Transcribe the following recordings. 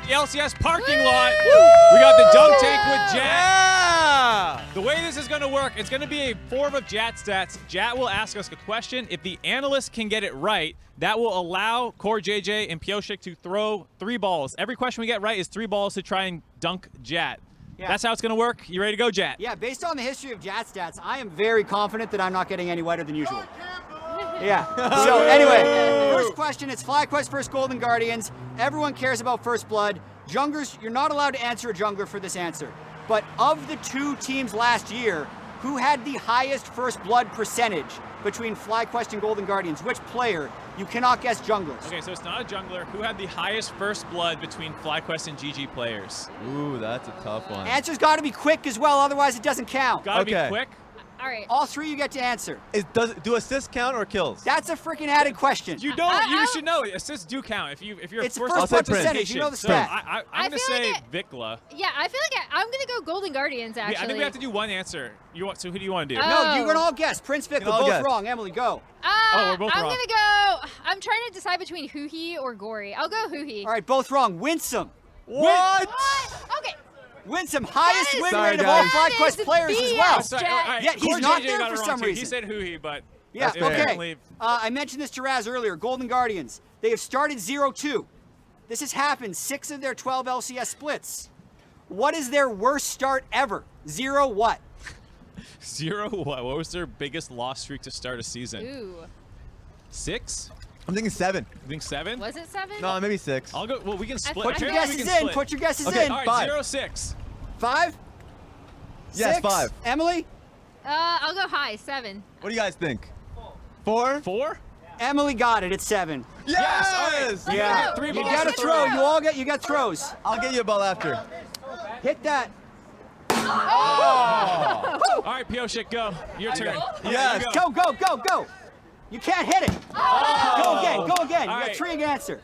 the LCS parking lot. We got the dunk tank with Jatt. The way this is going to work, it's going to be a form of Jatt stats. Jatt will ask us a question. If the analyst can get it right, that will allow Core JJ and Pioshik to throw 3 balls. Every question we get right is 3 balls to try and dunk Jatt. Yeah. That's how it's going to work. You ready to go, Jatt? Yeah, based on the history of Jatt stats, I am very confident that I'm not getting any wetter than usual. Yeah. So anyway, first question, it's FlyQuest versus Golden Guardians. Everyone cares about First Blood. Junglers, you're not allowed to answer a jungler for this answer. But of the 2 teams last year, who had the highest First Blood percentage between FlyQuest and Golden Guardians? Which player? You cannot guess junglers. Okay, so it's not a jungler. Who had the highest First Blood between FlyQuest and GG players? Ooh, that's a tough one. Answer's got to be quick as well, otherwise it doesn't count. Gotta be quick. All right. All 3 you get to answer. Do assists count or kills? That's a freaking added question. You don't. You should know. Assists do count. If you're it's First Blood percentage. You know the stat. So I'm gonna say VicLa. Yeah, I feel like I'm gonna go Golden Guardians. Actually. Yeah, I think we have to do one answer. So who do you want to do? No, you can all guess. Prince VicLa, both wrong. Emily, go. We're both wrong. I'm gonna go. I'm trying to decide between Huhi or Gori. I'll go Huhi. All right, both wrong. Winsome. What? Okay. Winsome, highest win rate of all FlyQuest players as well. Yet he's not there for some reason. He said Huhi, but yeah, okay. I mentioned this to Raz earlier. Golden Guardians, they have started 0-2. This has happened 6 of their 12 LCS splits. What is their worst start ever? 0 what? 0 what? What was their biggest loss streak to start a season? Ooh. 6? I'm thinking 7. You think 7? Was it 7? No, maybe 6. I'll go. Well, we can split. Put your guesses in. Put your guesses in. All right, 0-6. 5? Yes, 6? 5. Emily? I'll go high. 7. What do you guys think? 4? 4? Emily got it. It's 7. Yes! Yeah. You You got to throw. You got throws. I'll get you a ball after. Hit that. Oh! All right, Pioshik, go. Your turn. Yes. Go. You can't hit it. Go again. You got 3 answer.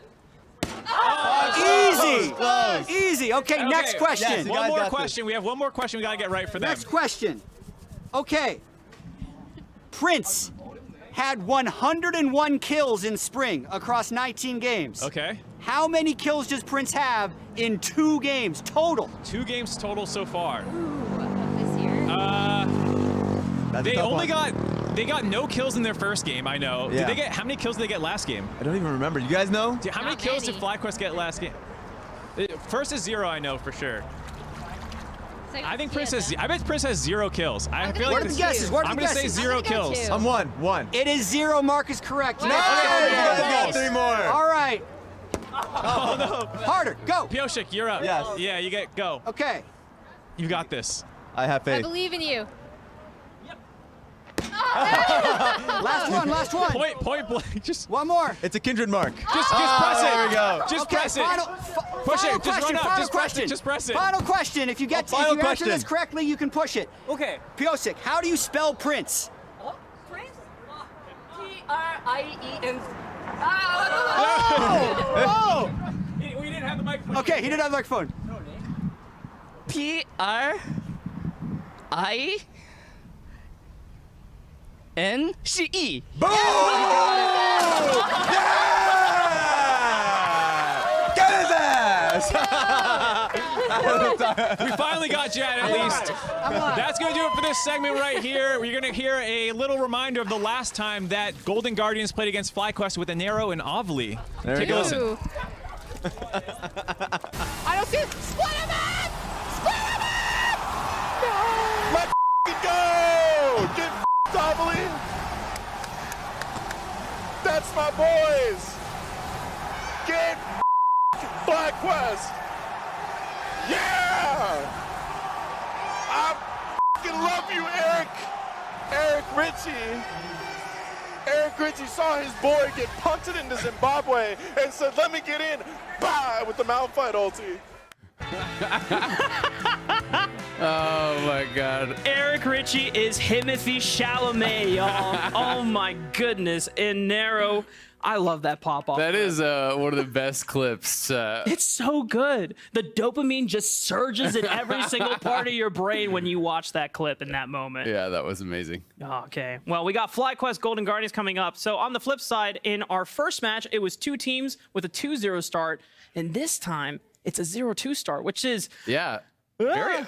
Easy. Okay, next question. Yes, One more question. We have one more question we got to get right for them. Next question. Okay. Prince had 101 kills in spring across 19 games. Okay. How many kills does Prince have in 2 games total? 2 games total so far. This year. They got no kills in their first game, I know. Yeah. How many kills did they get last game? I don't even remember. You guys know? How many kills did FlyQuest get last game? First is 0, I know for sure. I think I bet Prince has 0 kills. I feel like what are the guesses? I'm gonna say 0 kills. I'm 1. It is 0. Mark is correct. Wow. Got 3 more. All right. Oh no. Harder. Go. Pioshik, you're up. Yes. Yeah, you get go. Okay. You got this. I have faith. I believe in you. Last one. Point blank. Just one more. It's a kindred mark. Just press it. There we go. Just press it. Push it. Just run up. Just press it. Just press it. Final question. If you answer this correctly, you can push it. Okay. Pioshik, how do you spell Prince? Prince? P-R-I-E-N. Oh! We didn't have the microphone. Okay, he didn't have the microphone. P-R-I-N-C-E. Boom! Yeah! Get his ass! We finally got Jatt at least. That's going to do it for this segment right here. We're going to hear a little reminder of the last time that Golden Guardians played against FlyQuest with Anero and Avli. Take a listen. I don't see it. Split him up! Split him up! No! Let's go! Get Avli! That's my boys! Get FlyQuest! Yeah! I love you, Eric! Eric Ritchie! Eric Ritchie saw his boy get punted into Zimbabwe and said, let me get in, bye, with the Malphite ulti. Oh my God. Eric Ritchie is Timothy Chalamet, y'all. Oh my goodness. In Narrow, I love that pop-off. That is one of the best clips. It's so good. The dopamine just surges in every single part of your brain when you watch that clip in that moment. Yeah, that was amazing. Okay. Well, we got FlyQuest Golden Guardians coming up. So on the flip side, in our first match, it was 2 teams with a 2-0 start. And this time, it's a 0-2 start, which is Yeah.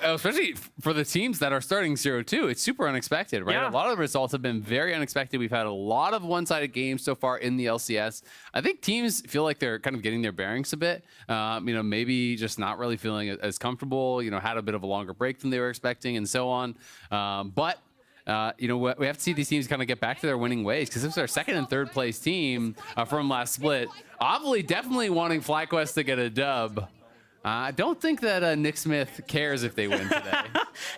Especially for the teams that are starting 0-2, it's super unexpected, right? Yeah. A lot of the results have been very unexpected. We've had a lot of one-sided games so far in the LCS. I think teams feel like they're kind of getting their bearings a bit. Maybe just not really feeling as comfortable. Had a bit of a longer break than they were expecting, and so on. We have to see these teams kind of get back to their winning ways, because this is our second and third place team from last split. Aphelios definitely wanting FlyQuest to get a dub. I don't think that Nick Smith cares if they win today.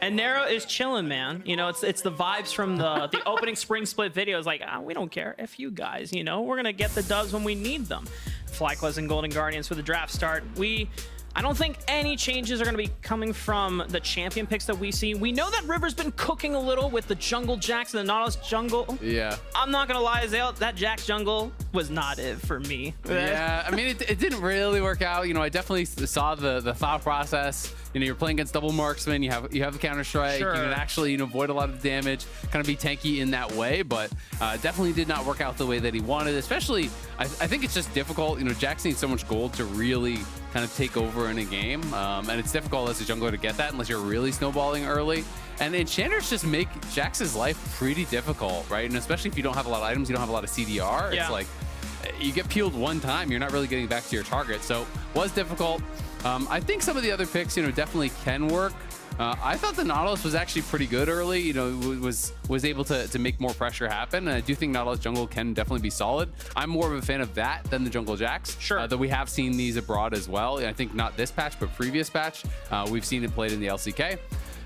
And Nero is chilling, man. It's the vibes from the opening spring split videos. Like, we don't care if you guys, we're going to get the dubs when we need them. FlyQuest and Golden Guardians for the draft start. I don't think any changes are going to be coming from the champion picks that we see. We know that River's been cooking a little with the jungle Jax and the Nautilus jungle. Yeah. I'm not going to lie, Azael, that Jax jungle was not it for me. Yeah, I mean, it didn't really work out. I definitely saw the thought process. You're playing against double marksman. You have the counter strike. Sure. You can actually avoid a lot of damage, kind of be tanky in that way. But definitely did not work out the way that he wanted. Especially, I think it's just difficult. Jax needs so much gold to really kind of take over in a game, and it's difficult as a jungler to get that unless you're really snowballing early. And enchanters just make Jax's life pretty difficult, right? And especially if you don't have a lot of items, you don't have a lot of CDR. Yeah. It's like you get peeled one time, you're not really getting back to your target. So was difficult. I think some of the other picks, definitely can work. I thought the Nautilus was actually pretty good early. Was able to make more pressure happen. And I do think Nautilus jungle can definitely be solid. I'm more of a fan of that than the jungle Jax. Sure. Though we have seen these abroad as well. I think not this patch, but previous patch. We've seen it played in the LCK.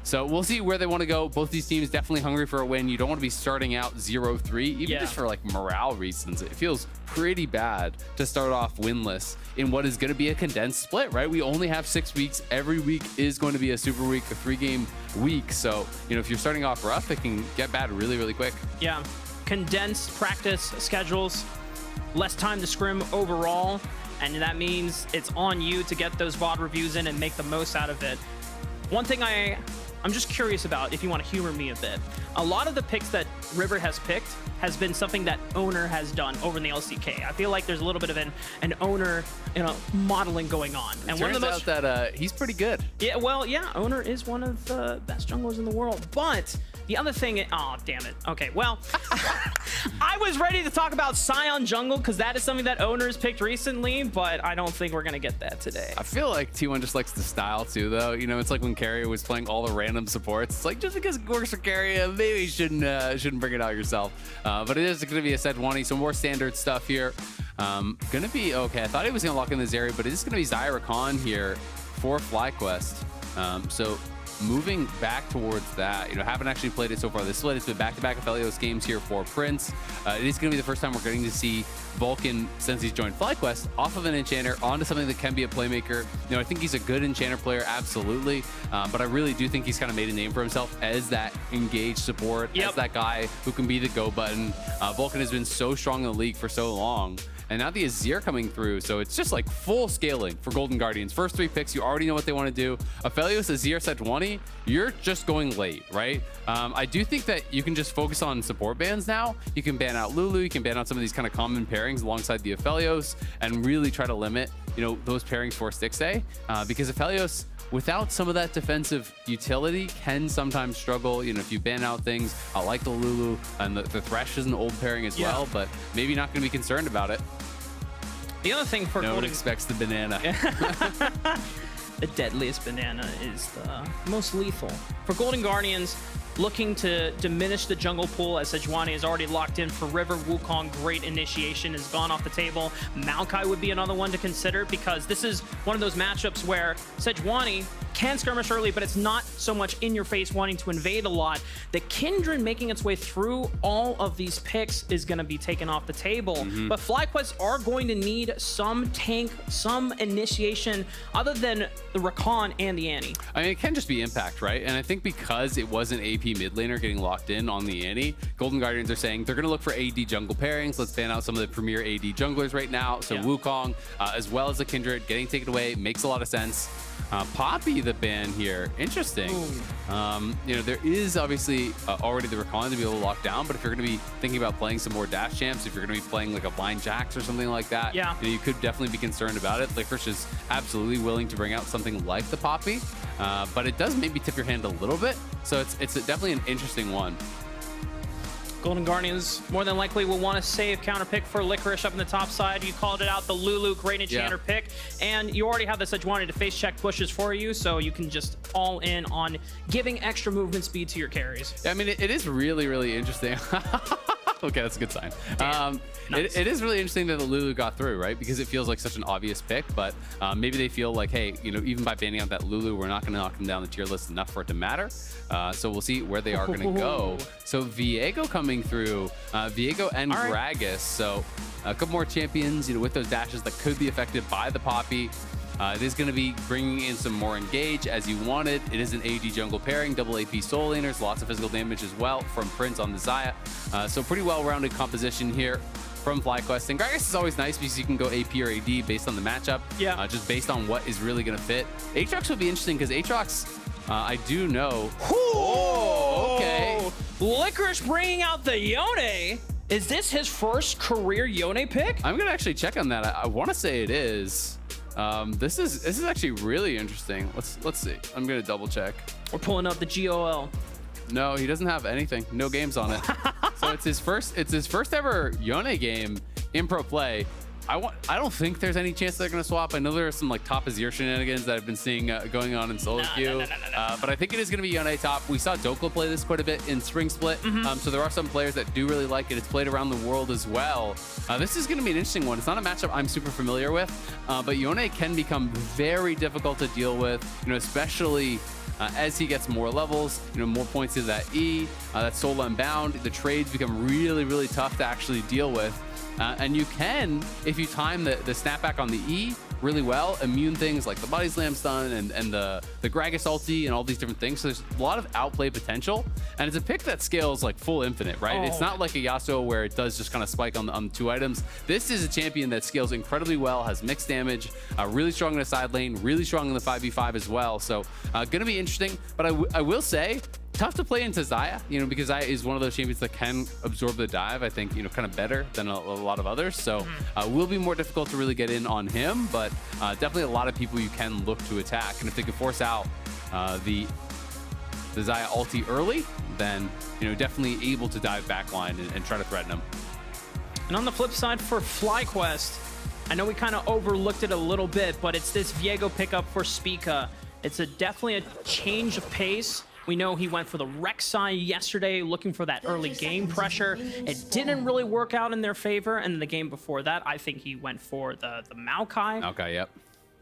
So we'll see where they want to go. Both these teams definitely hungry for a win. You don't want to be starting out 0-3, even just for like morale reasons. It feels pretty bad to start off winless in what is going to be a condensed split, right? We only have 6 weeks. Every week is going to be a super week, a 3-game week. So, if you're starting off rough, it can get bad really, really quick. Yeah. Condensed practice schedules, less time to scrim overall, and that means it's on you to get those VOD reviews in and make the most out of it. One thing I'm just curious about, if you want to humor me a bit. A lot of the picks that River has picked has been something that Owner has done over in the LCK. I feel like there's a little bit of an Owner, modeling going on. And one of the most that he's pretty good. Yeah, well, yeah, Owner is one of the best junglers in the world. But the other thing, oh, damn it. Okay, well, I was ready to talk about Scion jungle because that is something that Owner's picked recently, but I don't think we're going to get that today. I feel like T1 just likes the style too, though. It's like when Carrier was playing all the random supports. It's like, just because it works for Carrier, maybe you shouldn't bring it out yourself. But it is going to be a Sejuani, some more standard stuff here. Gonna be okay. I thought he was gonna lock in this area, but it is gonna be Xayah Rakan here for FlyQuest. So moving back towards that, haven't actually played it so far this split. It's been back-to-back Aphelios games here for Prince. It is going to be the first time we're getting to see Vulcan, since he's joined FlyQuest, off of an enchanter onto something that can be a playmaker. I think he's a good enchanter player, absolutely, but I really do think he's kind of made a name for himself as that engaged support, as that guy who can be the go button. Vulcan has been so strong in the league for so long. And now the Azir coming through, so it's just like full scaling for Golden Guardians. First 3 picks, you already know what they want to do. Aphelios, Azir, Sejuani, you're just going late, right? I do think that you can just focus on support bans now. You can ban out Lulu, you can ban out some of these kind of common pairings alongside the Aphelios, and really try to limit, those pairings for Stixxay, because Aphelios, without some of that defensive utility, can sometimes struggle. If you ban out things, I like the Lulu, and the Thresh is an old pairing as well, but maybe not going to be concerned about it. The other thing for no one Golden... expects the banana. The deadliest banana is the most lethal. For Golden Guardians, looking to diminish the jungle pool as Sejuani is already locked in for River. Wukong, great initiation, has gone off the table. Maokai would be another one to consider because this is one of those matchups where Sejuani can skirmish early, but it's not so much in your face wanting to invade a lot. The Kindred making its way through all of these picks is going to be taken off the table. But FlyQuest are going to need some tank, some initiation other than the Rakan and the Annie. I mean, it can just be impact, right? And I think because it was an AP AP mid laner getting locked in on the Annie. Golden Guardians are saying they're going to look for AD jungle pairings. Let's ban out some of the premier AD junglers right now. So Wukong, as well as the Kindred, getting taken away makes a lot of sense. Poppy, the ban here, interesting. You know, there is obviously already the Rakan to be able to lock down, but if you're going to be thinking about playing some more dash champs, if you're going to be playing like a blind Jax or something like that, you know, you could definitely be concerned about it. Licorice is absolutely willing to bring out something like the Poppy, but it does maybe tip your hand a little bit. So it's definitely an interesting one. Golden Guardians more than likely will want to save counter pick for Licorice up in the top side. You called it out, the Lulu, great enchanter pick. And you already have the Sejuani to face check pushes for you, so you can just all in on giving extra movement speed to your carries. Yeah, I mean, it is really, really interesting. Okay, that's a good sign. Nice. It is really interesting that the Lulu got through, right? Because it feels like such an obvious pick, but maybe they feel like, hey, you know, even by banning out that Lulu, we're not going to knock them down the tier list enough for it to matter. So we'll see where they are going to go. So Viego coming through, Viego and Gragas. So a couple more champions, you know, with those dashes that could be affected by the Poppy. It is going to be bringing in some more engage as you wanted. It is an AD jungle pairing, double AP soul laners, lots of physical damage as well from Prince on the Xayah. So pretty well-rounded composition here from FlyQuest. And Gragas is always nice because you can go AP or AD based on the matchup, just based on what is really going to fit. Aatrox would be interesting because Aatrox, I do know. Oh, okay. Licorice bringing out the Yone. Is this his first career Yone pick? I'm going to actually check on that. I want to say it is. This is actually really interesting. Let's see. I'm gonna double check. We're pulling up the GOL. No, he doesn't have anything. No games on it. So it's his first ever Yone game in pro play. I don't think there's any chance they're gonna swap. I know there are some like top Azir shenanigans that I've been seeing going on in solo queue, but I think it is gonna be Yone top. We saw Dokla play this quite a bit in Spring Split, so there are some players that do really like it. It's played around the world as well. This is gonna be an interesting one. It's not a matchup I'm super familiar with, but Yone can become very difficult to deal with, you know, especially as he gets more levels, you know, more points to that E, that soul unbound. The trades become really, really tough to actually deal with. And you can, if you time the snapback on the E really well, immune things like the body slam stun and the Gragas ulti and all these different things. So there's a lot of outplay potential. And it's a pick that scales like full infinite, right? It's not like a Yasuo where it does just kind of spike on 2 items. This is a champion that scales incredibly well, has mixed damage, really strong in the side lane, really strong in the 5v5 as well. So gonna be interesting, but I will say, tough to play into Xayah, you know, because Xayah is one of those champions that can absorb the dive, I think, you know, kind of better than a lot of others. So will be more difficult to really get in on him, but definitely a lot of people you can look to attack. And if they can force out the Xayah ulti early, then, you know, definitely able to dive backline and try to threaten him. And on the flip side for FlyQuest, I know we kind of overlooked it a little bit, but it's this Viego pickup for Spica. It's definitely a change of pace. We know he went for the Rek'Sai yesterday, looking for that early game pressure. It didn't really work out in their favor. And in the game before that, I think he went for the Maokai. Okay, yep.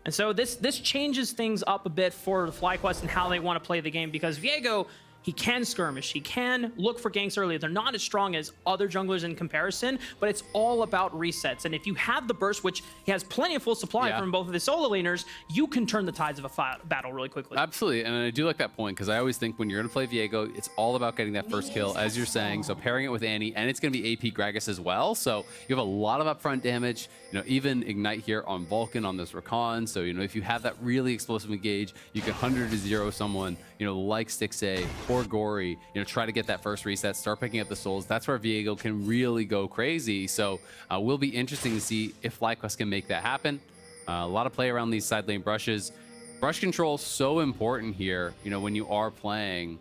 And so this changes things up a bit for FlyQuest and how they want to play the game, because Viego, he can skirmish, he can look for ganks early. They're not as strong as other junglers in comparison, but it's all about resets. And if you have the burst, which he has plenty of full supply from both of the solo laners, you can turn the tides of a battle really quickly. Absolutely, and I do like that point, because I always think when you're going to play Viego, it's all about getting that first kill, as you're saying. So pairing it with Annie, and it's going to be AP Gragas as well. So you have a lot of upfront damage, you know, even Ignite here on Vulcan on this Rakan. So, you know, if you have that really explosive engage, you can 100 to 0 someone, you know, like Stixxay or Gori, you know, try to get that first reset, start picking up the souls. That's where Viego can really go crazy. So will be interesting to see if FlyQuest can make that happen. A lot of play around these side lane brushes. Brush control so important here, you know, when you are playing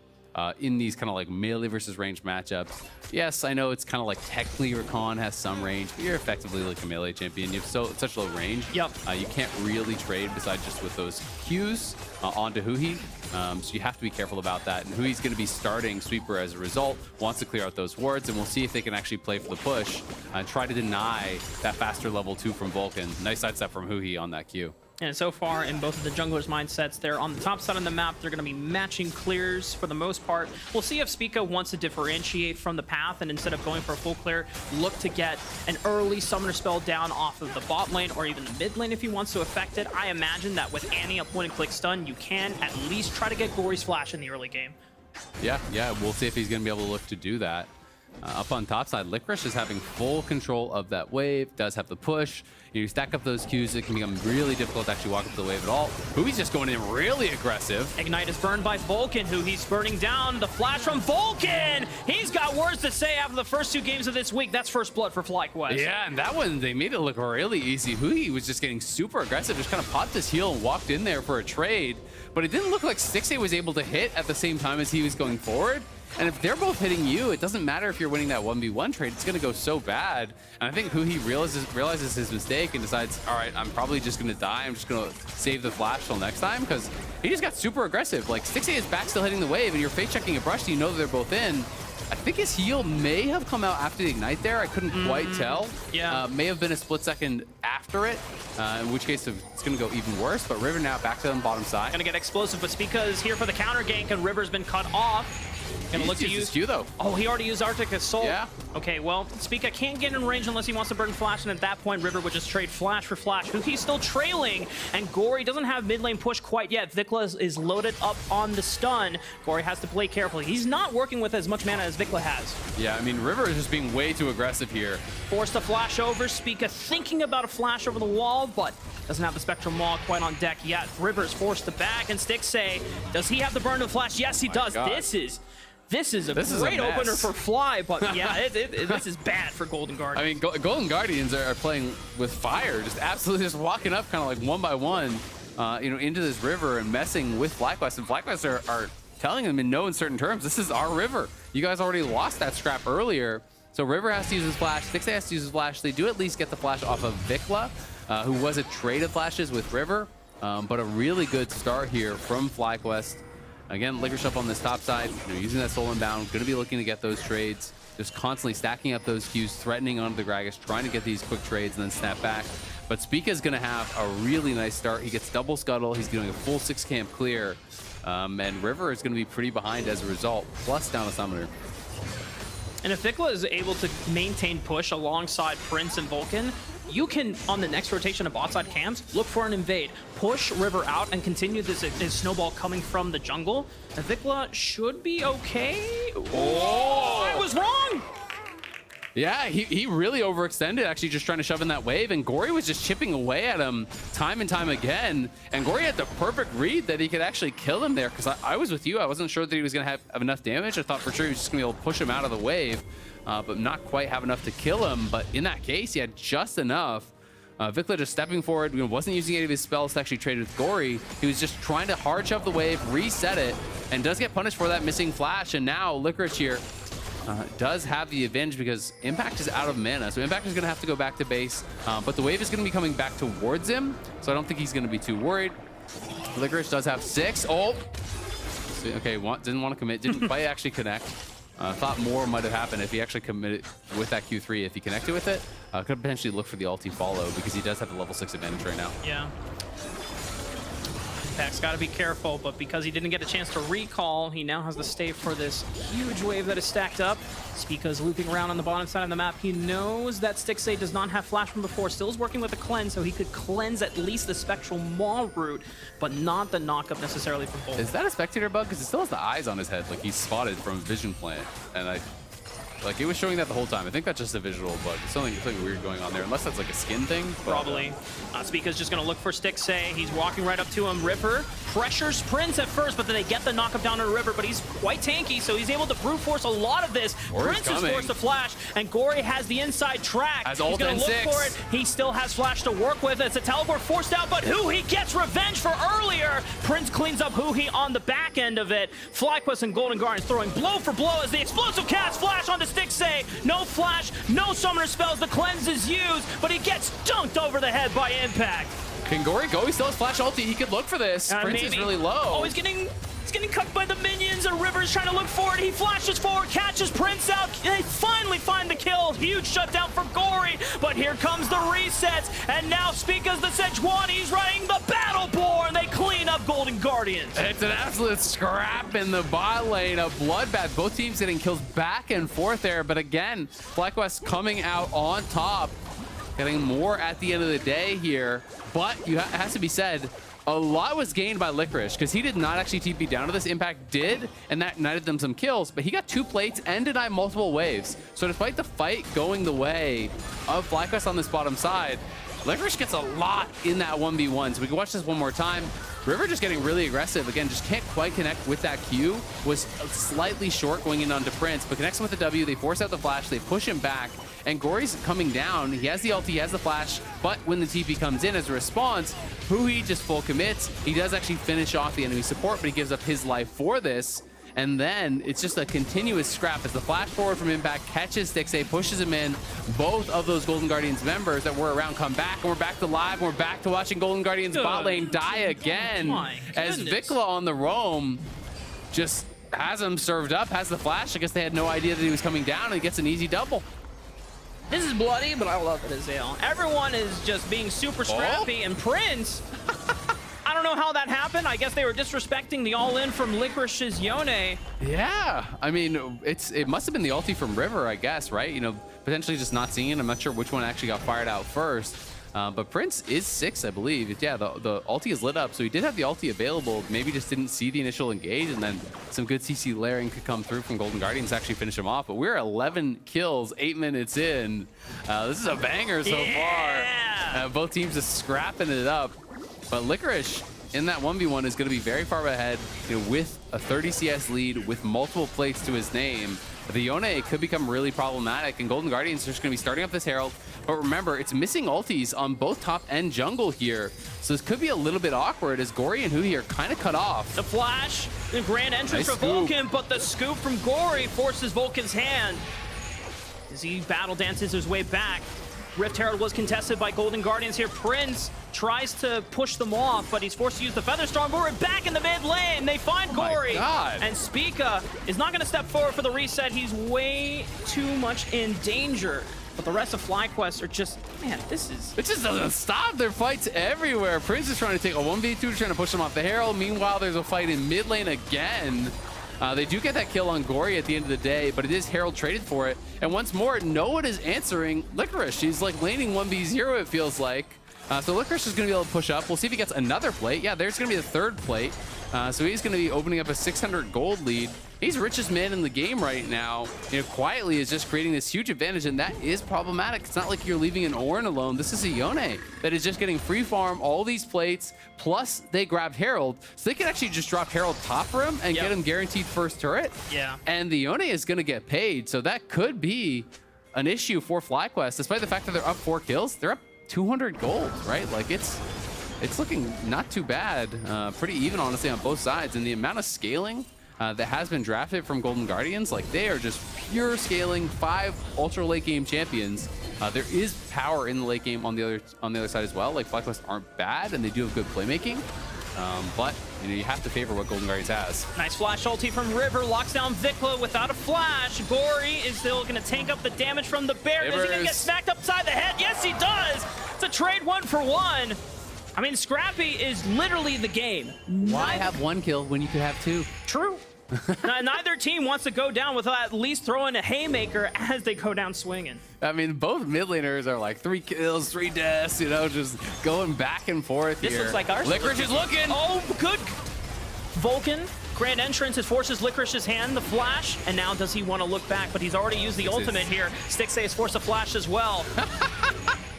in these kind of like melee versus range matchups. Yes, I know it's kind of like technically Rakan has some range, but you're effectively like a melee champion. You have such low range. Yep. You can't really trade besides just with those Qs onto Huhi. So you have to be careful about that. And Huhi's going to be starting Sweeper as a result, wants to clear out those wards, and we'll see if they can actually play for the push and try to deny that faster level 2 from Vulcan. Nice sidestep from Huhi on that Q. And so far, in both of the junglers' mindsets, they're on the top side of the map. They're going to be matching clears for the most part. We'll see if Spica wants to differentiate from the path, and instead of going for a full clear, look to get an early summoner spell down off of the bot lane or even the mid lane if he wants to affect it. I imagine that with Annie a point-and-click stun, you can at least try to get Gori's flash in the early game. Yeah, we'll see if he's going to be able to look to do that. Up on top side, Licorice is having full control of that wave, does have the push. You stack up those Qs, it can become really difficult to actually walk up the wave at all. Huhi's just going in really aggressive. Ignite is burned by Vulcan, who he's burning down. The flash from Vulcan! He's got words to say after the first 2 games of this week. That's first blood for FlyQuest. Yeah, and that one, they made it look really easy. Huhi was just getting super aggressive, just kind of popped his heel and walked in there for a trade. But it didn't look like Stixxay was able to hit at the same time as he was going forward. And if they're both hitting you, it doesn't matter if you're winning that 1v1 trade, it's going to go so bad. And I think Huhi realizes his mistake and decides, all right, I'm probably just going to die. I'm just going to save the flash till next time, because he just got super aggressive. Like, Stixxay is back still hitting the wave, and you're face checking a brush, so you know that they're both in. I think his heal may have come out after the ignite there. I couldn't quite tell. Yeah. May have been a split second after it, in which case it's going to go even worse. But River now back to the bottom side. Gonna get explosive, but Spica is here for the counter gank, and River's been cut off. Gonna look to use Q though. Oh, he already used Arctic Assault. Yeah. Okay, well, Spica can't get in range unless he wants to burn Flash, and at that point, River would just trade Flash for Flash. Huhi's still trailing, and Gori doesn't have mid lane push quite yet. VicLa is loaded up on the stun. Gori has to play carefully. He's not working with as much mana as VicLa has. Yeah, I mean, River is just being way too aggressive here. Forced to flash over. Spica thinking about a flash over the wall, but doesn't have the Spectrum Maw quite on deck yet. River's forced to back, and Stixxay, does he have the burn to flash? Yes, he does. God. This is a great opener for Fly, but yeah, this is bad for Golden Guardians. I mean, Golden Guardians are playing with fire, just absolutely just walking up kind of like one by one, into this river and messing with FlyQuest. And FlyQuest are telling them in no uncertain terms, this is our river. You guys already lost that scrap earlier. So River has to use his flash, Stixxay has to use his flash. They do at least get the flash off of VicLa, who was a trade of flashes with River, but a really good start here from FlyQuest. Again, Licorice up on this top side, using that soul inbound, going to be looking to get those trades, just constantly stacking up those Qs, threatening onto the Gragas, trying to get these quick trades and then snap back. But Spica is going to have a really nice start. He gets double scuttle, he's doing a full 6 camp clear, and River is going to be pretty behind as a result, plus down a summoner. And if VicLa is able to maintain push alongside Prince and Vulcan, you can, on the next rotation of bot side camps, look for an invade, push River out, and continue this snowball coming from the jungle. And VicLa should be okay. Oh, I was wrong! Yeah, he really overextended, actually just trying to shove in that wave, and Gori was just chipping away at him time and time again, and Gori had the perfect read that he could actually kill him there, because I was with you. I wasn't sure that he was going to have enough damage. I thought for sure he was just going to be able to push him out of the wave, but not quite have enough to kill him. But in that case, he had just enough. VicLa just stepping forward, wasn't using any of his spells to actually trade with Gori. He was just trying to hard shove the wave, reset it, and does get punished for that missing flash. And now Licorice here does have the advantage because Impact is out of mana. So Impact is going to have to go back to base, but the wave is going to be coming back towards him. So I don't think he's going to be too worried. Licorice does have 6. Oh, okay, didn't want to commit, didn't quite actually connect. Thought more might have happened if he actually committed with that Q3. If he connected with it, could potentially look for the ulti follow because he does have the level 6 advantage right now. Yeah. Impact's got to be careful, but because he didn't get a chance to recall, he now has to stay for this huge wave that is stacked up. Spica's looping around on the bottom side of the map. He knows that Stixxay does not have flash from before. Still is working with the cleanse, so he could cleanse at least the Spectral Maw route, but not the knockup necessarily from Vulcan. Is that a spectator bug? Because it still has the eyes on his head, like he's spotted from Vision Plant, and it was showing that the whole time. I think that's just a visual bug. It's something weird going on there, unless that's like a skin thing. But, probably. Spica's just going to look for Stixxay. He's walking right up to him. River pressures Prince at first, but then they get the knockup down to River, but he's quite tanky, so he's able to brute force a lot of this. Prince is forced to flash, and Gori has the inside track. He's going to look for it. He still has flash to work with. It's a teleport forced out, but Huhi gets revenge for earlier. Prince cleans up Huhi on the back end of it. FlyQuest and Golden Guardians throwing blow for blow as the explosive cast flash onto Stixxay. No flash, no summoner spells. The cleanse is used, but he gets dunked over the head by Impact. Can Gori go? He still has flash ulti. He could look for this. Prince is really low. Oh, he's getting cut by the minions, and River's trying to look for it. He flashes forward, catches Prince out. They finally find the kill. Huge shutdown for Gori, but here comes the resets, and now Spica's the Sejuani. He's running the Battleborn. They clean up Golden Guardians. It's an absolute scrap in the bot lane, a bloodbath. Both teams getting kills back and forth there, but again, FlyQuest coming out on top. getting more at the end of the day here. But it has to be said, a lot was gained by Licorice because he did not actually TP down to this. Impact did, and that netted them some kills, but he got 2 plates and denied multiple waves. So despite the fight going the way of FlyQuest on this bottom side, Licorice gets a lot in that 1v1. So we can watch this one more time. River just getting really aggressive. Again, just can't quite connect with that Q. Was slightly short going in onto Prince, but connects him with the W. They force out the flash. They push him back. And Gori's coming down. He has the ulti, he has the flash, but when the TP comes in as a response, Huhi just full commits. He does actually finish off the enemy support, but he gives up his life for this. And then it's just a continuous scrap as the flash forward from Impact catches Stixxay, pushes him in. Both of those Golden Guardians members that were around come back, and we're back to live. We're back to watching Golden Guardians bot lane die again. As VicLa on the roam just has him served up, has the flash. I guess they had no idea that he was coming down, and he gets an easy double. This is bloody, but I love it, Azael. Everyone is just being super scrappy, and Prince, I don't know how that happened. I guess they were disrespecting the all-in from Licorice's Yone. Yeah, I mean, it must have been the ulti from River, I guess, right? You know, potentially just not seeing it. I'm not sure which one actually got fired out first. But Prince is 6, I believe. Yeah, the ulti is lit up, so he did have the ulti available. Maybe just didn't see the initial engage, and then some good CC layering could come through from Golden Guardians to actually finish him off. But we're 11 kills, 8 minutes in. This is a banger so far. Both teams just scrapping it up. But Licorice in that 1v1 is going to be very far ahead, you know, with a 30 CS lead, with multiple plates to his name. The Yone could become really problematic, and Golden Guardians are just going to be starting up this Herald. But remember, it's missing ultis on both top and jungle here. So this could be a little bit awkward as Gori and Huhi are kind of cut off. The flash, the grand entrance for Vulcan, but the scoop from Gori forces Vulcan's hand as he battle dances his way back. Rift Herald was contested by Golden Guardians here. Prince tries to push them off, but he's forced to use the Featherstorm. We're back in the mid lane. They find Gori. And Spica is not going to step forward for the reset. He's way too much in danger. But the rest of FlyQuest are just, man, this is... It just doesn't stop. There are fights everywhere. Prince is trying to take a 1v2, trying to push him off the Herald. Meanwhile, there's a fight in mid lane again. They do get that kill on Gori at the end of the day, but it is Herald traded for it. And once more, no one is answering Licorice. She's like laning 1v0, it feels like. So Licorice is going to be able to push up. We'll see if he gets another plate. Yeah, there's going to be the 3rd plate. So he's going to be opening up a 600 gold lead. He's richest man in the game right now. You know, quietly is just creating this huge advantage, and that is problematic. It's not like you're leaving an Ornn alone. This is a Yone that is just getting free farm all these plates, plus they grabbed Herald. So they can actually just drop Herald top for him and get him guaranteed first turret. Yeah. And the Yone is going to get paid, so that could be an issue for FlyQuest. Despite the fact that they're up 4 kills, they're up 200 gold, right? Like it's looking not too bad. Pretty even, honestly, on both sides. And the amount of scaling that has been drafted from Golden Guardians, like they are just pure scaling, 5 ultra late game champions. There is power in the late game on the other side as well. Like FlyQuest aren't bad, and they do have good playmaking. But you know, you have to favor what Golden Guardians has. Nice flash ulti from River, locks down VicLa without a flash. Gori is still going to tank up the damage from the bear. Is he going to get smacked upside the head? Yes, he does. It's a trade 1-for-1. I mean, Scrappy is literally the game. Why have 1 kill when you could have 2? True. Neither team wants to go down without at least throwing a haymaker as they go down swinging. I mean, both mid laners are like 3 kills, 3 deaths, you know, just going back and forth here. This looks like ours. Licorice is looking. Oh, good. Vulcan, grand entrance, forces Licorice's hand, the flash, and now does he want to look back? But he's already used the ultimate here. Stixxay is forced a flash as well.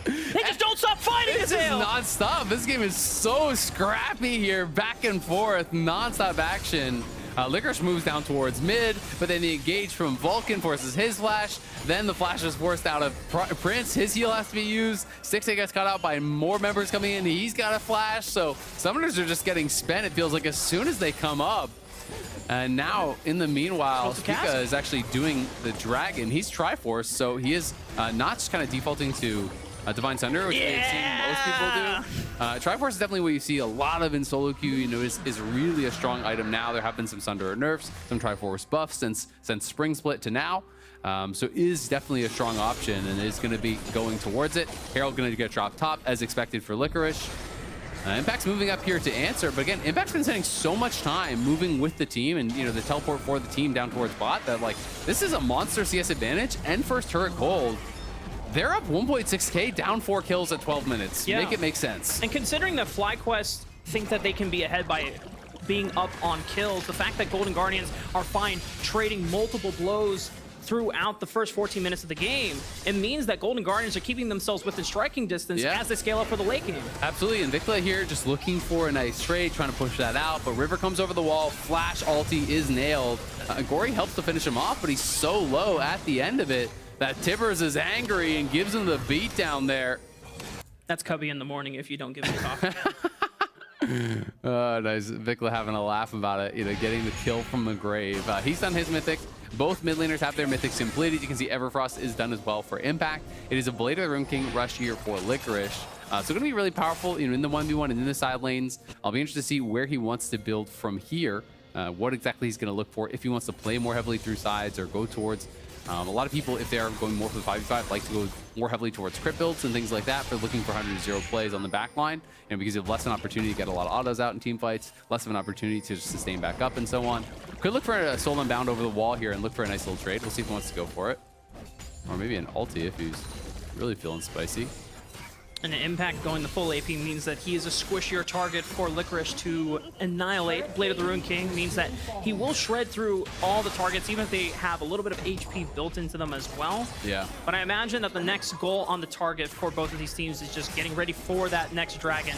They just don't stop fighting, This is non-stop. This game is so scrappy here, back and forth, non-stop action. Licorice moves down towards mid, but then the engage from Vulcan forces his flash. Then the flash is forced out of Prince. His heal has to be used. Stixxay gets caught out by more members coming in. He's got a flash. So summoners are just getting spent, it feels like, as soon as they come up. And now, in the meanwhile, Spica is actually doing the dragon. He's Triforce, so he is not just kind of defaulting to Divine Sunder, which we've seen most people do. Triforce is definitely what you see a lot of in solo queue. You know, is really a strong item now. There have been some Sunder nerfs, some Triforce buffs since Spring Split to now. So is definitely a strong option and is going to be going towards it. Herald going to get dropped top as expected for Licorice. Impact's moving up here to answer, but again, Impact's been spending so much time moving with the team and, you know, the teleport for the team down towards bot that, like, this is a monster CS advantage and first turret gold they're up 1.6k, down 4 kills at 12 minutes. Yeah. Make it make sense. And considering that FlyQuest think that they can be ahead by being up on kills, the fact that Golden Guardians are fine trading multiple blows throughout the first 14 minutes of the game, it means that Golden Guardians are keeping themselves within striking distance as they scale up for the late game. Absolutely, and VicLa here just looking for a nice trade, trying to push that out, but River comes over the wall, flash ulti is nailed. Gori helps to finish him off, but he's so low at the end of it that Tibbers is angry and gives him the beat down there. That's Cubby in the morning if you don't give me coffee. Nice. VicLa having a laugh about it, you know, getting the kill from the grave. He's done his mythic. Both mid laners have their mythics completed. You can see Everfrost is done as well for Impact. It is a Blade of the Ruin King rush here for Licorice. So going to be really powerful, you know, in the 1v1 and in the side lanes. I'll be interested to see where he wants to build from here. What exactly he's going to look for, if he wants to play more heavily through sides or go towards a lot of people, if they are going more for the 5v5, like to go more heavily towards crit builds and things like that for looking for 100-0 plays on the back line, you know, because you have less of an opportunity to get a lot of autos out in team fights, less of an opportunity to just sustain back up and so on. Could look for a soul unbound over the wall here and look for a nice little trade. We'll see if he wants to go for it. Or maybe an ulti if he's really feeling spicy. And the Impact going the full AP means that he is a squishier target for Licorice to annihilate. Blade of the Ruin King means that he will shred through all the targets, even if they have a little bit of HP built into them as well. Yeah. But I imagine that the next goal on the target for both of these teams is just getting ready for that next dragon.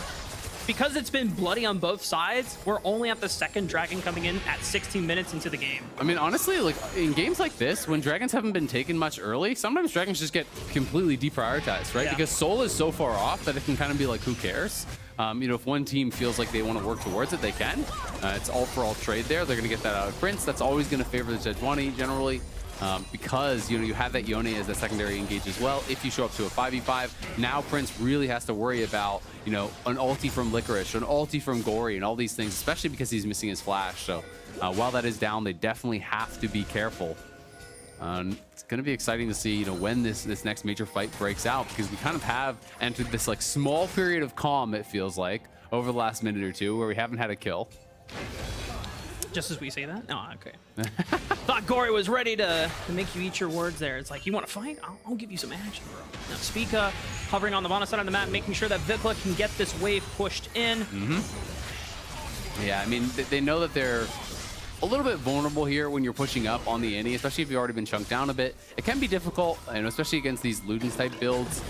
Because it's been bloody on both sides, we're only at the second dragon coming in at 16 minutes into the game. I mean, honestly, like in games like this, when dragons haven't been taken much early, sometimes dragons just get completely deprioritized, right? Yeah. Because soul is so far off that it can kind of be like, who cares? You know, if one team feels like they want to work towards it, they can. It's all for all trade there. They're going to get that out of Prince. That's always going to favor the Sejuani generally. Because, you know, you have that Yone as a secondary engage as well. If you show up to a 5v5, now Prince really has to worry about, you know, an ulti from Licorice, an ulti from Gori, and all these things, especially because he's missing his flash. So while that is down, they definitely have to be careful. It's going to be exciting to see, you know, when this next major fight breaks out, because we kind of have entered this like small period of calm, it feels like, over the last minute or two where we haven't had a kill. Just as we say that? Oh, okay. Thought Gori was ready to make you eat your words there. It's like, you want to fight? I'll give you some action, bro. Now, Spica hovering on the bottom side of the map, making sure that VicLa can get this wave pushed in. Yeah, I mean, they know that they're a little bit vulnerable here when you're pushing up on the Annie, especially if you've already been chunked down a bit. It can be difficult, and especially against these Ludens type builds.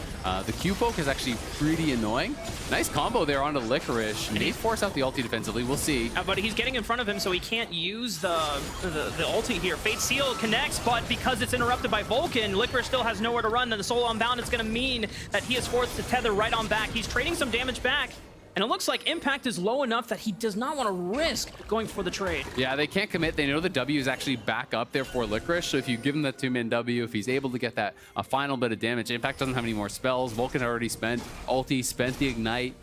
The Q poke is actually pretty annoying. Nice combo there onto Licorice. May force out the ulti defensively. We'll see. But he's getting in front of him, so he can't use the ulti here. Fate Seal connects, but because it's interrupted by Vulcan, Licorice still has nowhere to run, and the Soul Unbound is going to mean that he is forced to tether right on back. He's trading some damage back. And it looks like Impact is low enough that he does not want to risk going for the trade. Yeah, they can't commit. They know the W is actually back up there for Licorice. So if you give him that 2-man W, if he's able to get that a final bit of damage, Impact doesn't have any more spells. Vulcan already spent ulti, spent the ignite.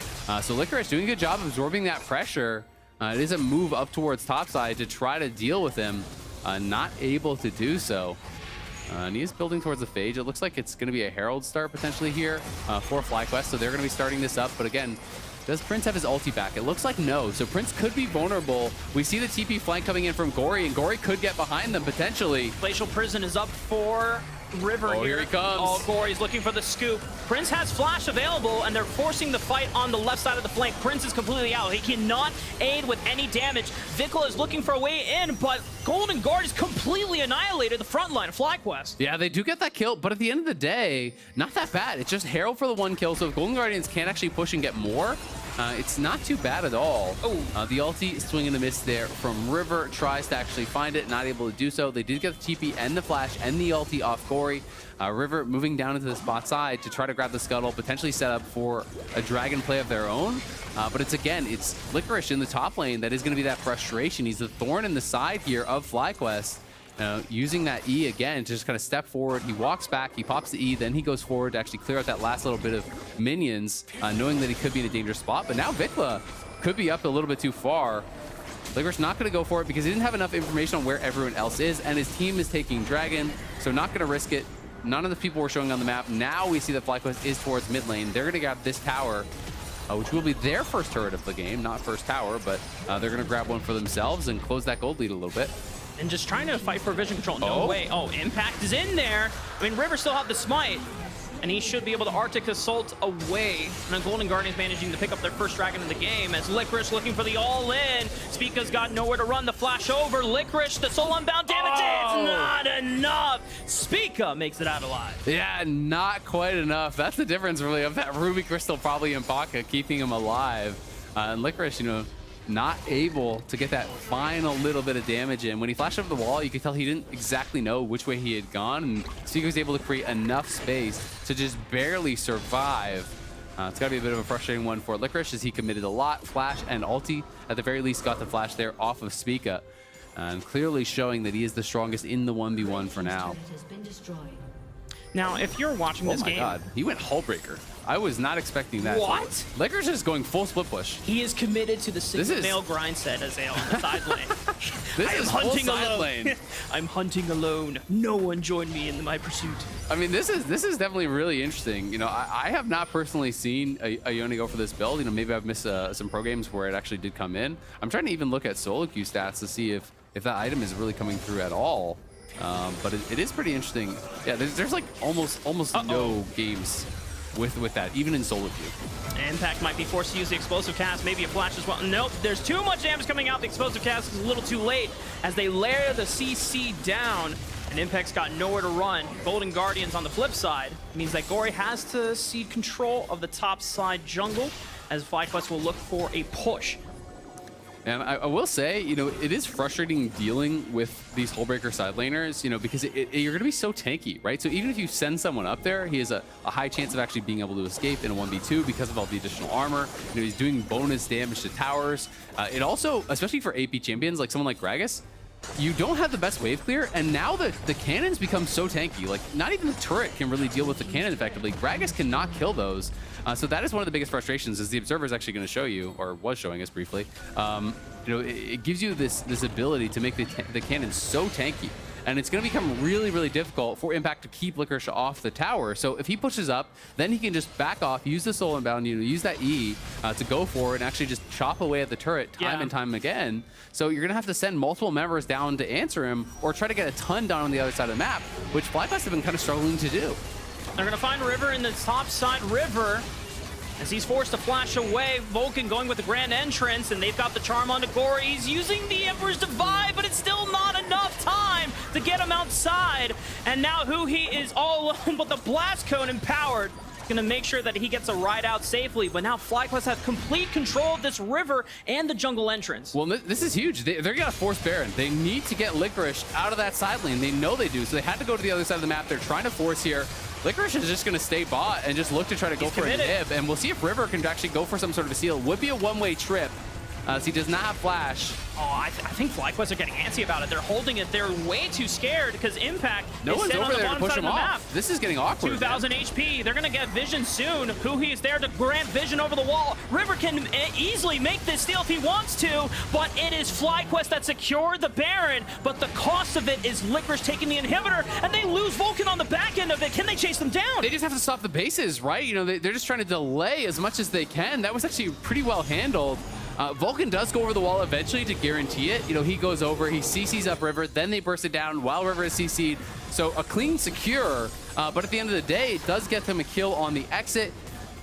So Licorice doing a good job of absorbing that pressure. It is a move up towards topside to try to deal with him. Not able to do so. And he is building towards the Phage. It looks like it's going to be a Herald start potentially here for FlyQuest. So they're going to be starting this up. But again, does Prince have his ulti back? It looks like no. So Prince could be vulnerable. We see the TP flank coming in from Gori, and Gori could get behind them potentially. Glacial Prison is up for River here. Here he comes. Oh, Gori's looking for the scoop. Prince has flash available, and they're forcing the fight on the left side of the flank. Prince is completely out. He cannot aid with any damage. VicLa is looking for a way in, but Golden Guard is completely annihilated the front line of FlyQuest. Yeah, they do get that kill, but at the end of the day, not that bad. It's just Herald for the 1 kill, so if Golden Guardians can actually push and get more, it's not too bad at all. The ulti swing and a miss there from River. Tries to actually find it, not able to do so. They did get the TP and the flash and the ulti off Gori. River moving down into the spot side to try to grab the scuttle, potentially set up for a dragon play of their own. But it's Licorice in the top lane that is going to be that frustration. He's the thorn in the side here of FlyQuest. Using that E again to just kind of step forward. He walks back, he pops the E, then he goes forward to actually clear out that last little bit of minions, knowing that he could be in a dangerous spot. But now VicLa could be up a little bit too far. Licorice not going to go for it because he didn't have enough information on where everyone else is, and his team is taking Dragon, so not going to risk it. None of the people were showing on the map. Now we see that FlyQuest is towards mid lane. They're going to grab this tower, which will be their first turret of the game, not first tower, but they're going to grab one for themselves and close that gold lead a little bit. And just trying to fight for vision control. No way. Oh, Impact is in there. I mean, River still have the smite. and he should be able to Arctic Assault away. And then Golden Guardians managing to pick up their first dragon in the game as Licorice looking for the all-in. Spica's got nowhere to run. The flash over. Licorice, the soul unbound damage. It's not enough. Spica makes it out alive. Yeah, not quite enough. That's the difference, really, of that Ruby Crystal probably in pocket, keeping him alive. And Licorice, you know, not able to get that final little bit of damage in. When he flashed over the wall, you could tell he didn't exactly know which way he had gone, and Spica was able to create enough space to just barely survive. It's got to be a bit of a frustrating one for Licorice, as he committed a lot. Flash and ulti, at the very least, got the flash there off of Spica, and clearly showing that he is the strongest in the 1v1 for now. Now, if you're watching this game... Oh my god, he went Hullbreaker. I was not expecting that. What? Licorice is going full split push. He is committed to the Sigma male grind set, Azael, on the side lane. This is hunting alone. lane. I'm hunting alone. No one joined me in my pursuit. I mean, this is definitely really interesting. You know, I have not personally seen a Yone go for this build. You know, maybe I've missed some pro games where it actually did come in. I'm trying to even look at solo queue stats to see if that item is really coming through at all. But it is pretty interesting. Yeah, there's like almost no games with that, even in solo queue. Impact might be forced to use the explosive cast, maybe a flash as well. Nope, there's too much damage coming out. The explosive cast is a little too late as they layer the CC down, and Impact's got nowhere to run. Golden Guardians on the flip side means that Gori has to cede control of the top side jungle as FlyQuest will look for a push. And I will say, you know, it is frustrating dealing with these Hullbreaker side laners, you know, because you're going to be so tanky, right? So even if you send someone up there, he has a high chance of actually being able to escape in a 1v2 because of all the additional armor. You know, he's doing bonus damage to towers. It also, especially for AP champions like someone like Gragas, you don't have the best wave clear, and now the cannons become so tanky. Like, not even the turret can really deal with the cannon effectively. Gragas cannot kill those. So that is one of the biggest frustrations, is the Observer is actually going to show you, or was showing us briefly, you know, it gives you this ability to make the cannon so tanky. And it's going to become really, really difficult for Impact to keep Licorice off the tower. So if he pushes up, then he can just back off, use the Soul Inbound, you know, use that E to go forward and actually just chop away at the turret time and time again. So you're going to have to send multiple members down to answer him, or try to get a ton down on the other side of the map, which FlyQuest have been kind of struggling to do. They're going to find River in the top side. River, as he's forced to flash away. Vulcan going with the grand entrance, and they've got the charm onto Gori. He's using the Emperor's Divide, but it's still not enough time to get him outside. And now Huhi is all alone, but the Blast Cone empowered. Going to make sure that he gets a ride out safely, but now FlyQuest have complete control of this river and the jungle entrance. Well, this is huge. They're going to force Baron. They need to get Licorice out of that side lane. They know they do, so they had to go to the other side of the map. They're trying to force here. Licorice is just going to stay bot and just look to try to go for a nib, and we'll see if River can actually go for some sort of a steal. Would be a one-way trip, as he does not have flash. Oh, I think FlyQuest are getting antsy about it. They're holding it. They're way too scared because Impact is set on the bottom side of the map. This is getting awkward. 2,000 HP. They're going to get Vision soon. Huhi is there to grant Vision over the wall. River can easily make this steal if he wants to, but it is FlyQuest that secured the Baron. But the cost of it is Licorice taking the inhibitor, and they lose Vulcan on the back end of it. Can they chase them down? They just have to stop the bases, right? You know, they're just trying to delay as much as they can. That was actually pretty well handled. Vulcan does go over the wall eventually to guarantee it. You know, he goes over, he CCs up River, then they burst it down while River is CC'd. So a clean secure, but at the end of the day, it does get them a kill on the exit.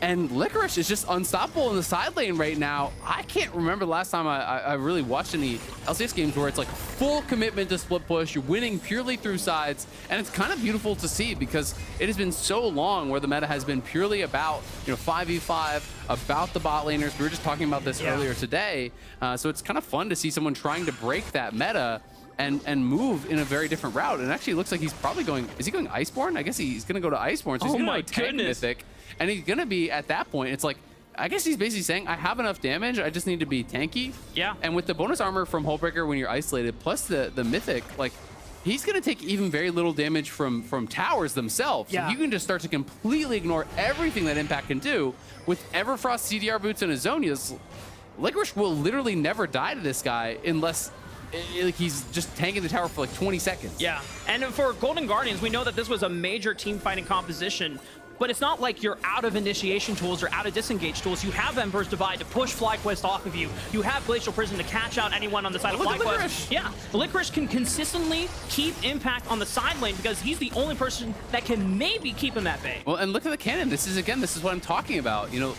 And Licorice is just unstoppable in the side lane right now. I can't remember the last time I really watched any LCS games where it's like full commitment to split push. You're winning purely through sides. And it's kind of beautiful to see because it has been so long where the meta has been purely about, you know, 5v5, about the bot laners. We were just talking about this earlier today. So it's kind of fun to see someone trying to break that meta and move in a very different route. And actually, it looks like he's probably going, is he going Iceborne? I guess he's going to go to Iceborne. So he's going to go tank Mythic. And he's going to be, at that point, it's like, I guess he's basically saying, I have enough damage, I just need to be tanky. Yeah. And with the bonus armor from Hullbreaker when you're isolated, plus the Mythic, like, he's going to take even very little damage from towers themselves. Yeah. So you can just start to completely ignore everything that Impact can do. With Everfrost CDR boots and Azonias, Licorice will literally never die to this guy unless like he's just tanking the tower for like 20 seconds. Yeah, and for Golden Guardians, we know that this was a major team fighting composition but it's not like you're out of initiation tools or out of disengage tools. You have Ember's Divide to push FlyQuest off of you. You have Glacial Prison to catch out anyone on the side of Look at FlyQuest. Licorice. Yeah, Licorice can consistently keep Impact on the side lane because he's the only person that can maybe keep him at bay. Well, and look at the cannon. This is what I'm talking about. You know,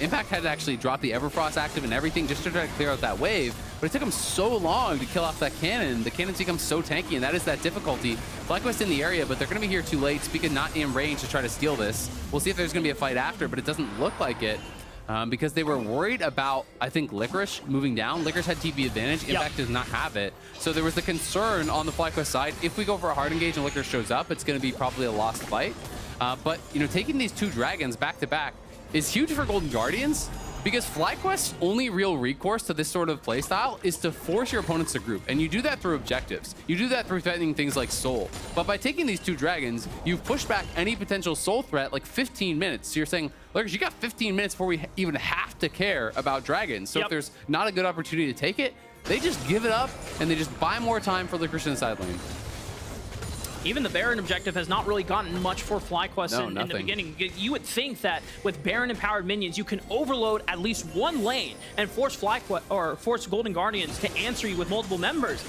Impact had to actually drop the Everfrost active and everything just to try to clear out that wave, but it took him so long to kill off that cannon. The cannon's become so tanky, and that is that difficulty. FlyQuest in the area, but they're going to be here too late. Spica not in range to try to steal this. We'll see if there's going to be a fight after, but it doesn't look like it. Because they were worried about, I think, Licorice moving down. Licorice had TP advantage. Impact does not have it. So there was the concern on the FlyQuest side. If we go for a hard engage and Licorice shows up, it's going to be probably a lost fight. But, you know, taking these two dragons back to back is huge for Golden Guardians, because FlyQuest's only real recourse to this sort of playstyle is to force your opponents to group. And you do that through objectives. You do that through threatening things like Soul. But by taking these two dragons, you've pushed back any potential Soul threat like 15 minutes. So you're saying, look, you got 15 minutes before we even have to care about dragons. So if there's not a good opportunity to take it, they just give it up and they just buy more time for Licorice in the side lane. Even the Baron objective has not really gotten much for FlyQuest in the nothing. beginning. You would think that with Baron empowered minions, you can overload at least one lane and force FlyQuest or force Golden Guardians to answer you with multiple members.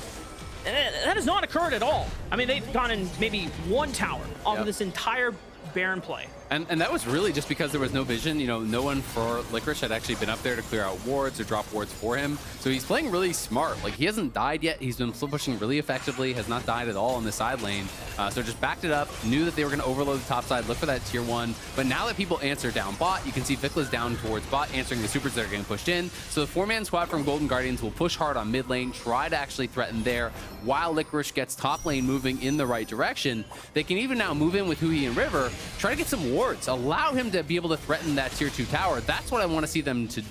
And that has not occurred at all. I mean, they've gone in maybe one tower off of this entire Baron play. And that was really just because there was no vision. You know, no one for Licorice had actually been up there to clear out wards or drop wards for him. So he's playing really smart. Like, he hasn't died yet. He's been flip pushing really effectively, has not died at all on the side lane. So just backed it up, knew that they were going to overload the top side, look for that tier 1. But now that people answer down bot, you can see VicLa's down towards bot, answering the supers that are getting pushed in. So the 4-man squad from Golden Guardians will push hard on mid lane, try to actually threaten there, while Licorice gets top lane moving in the right direction. They can even now move in with Huhi and River, try to get some wards, allow him to be able to threaten that tier 2 tower. That's what I want to see them to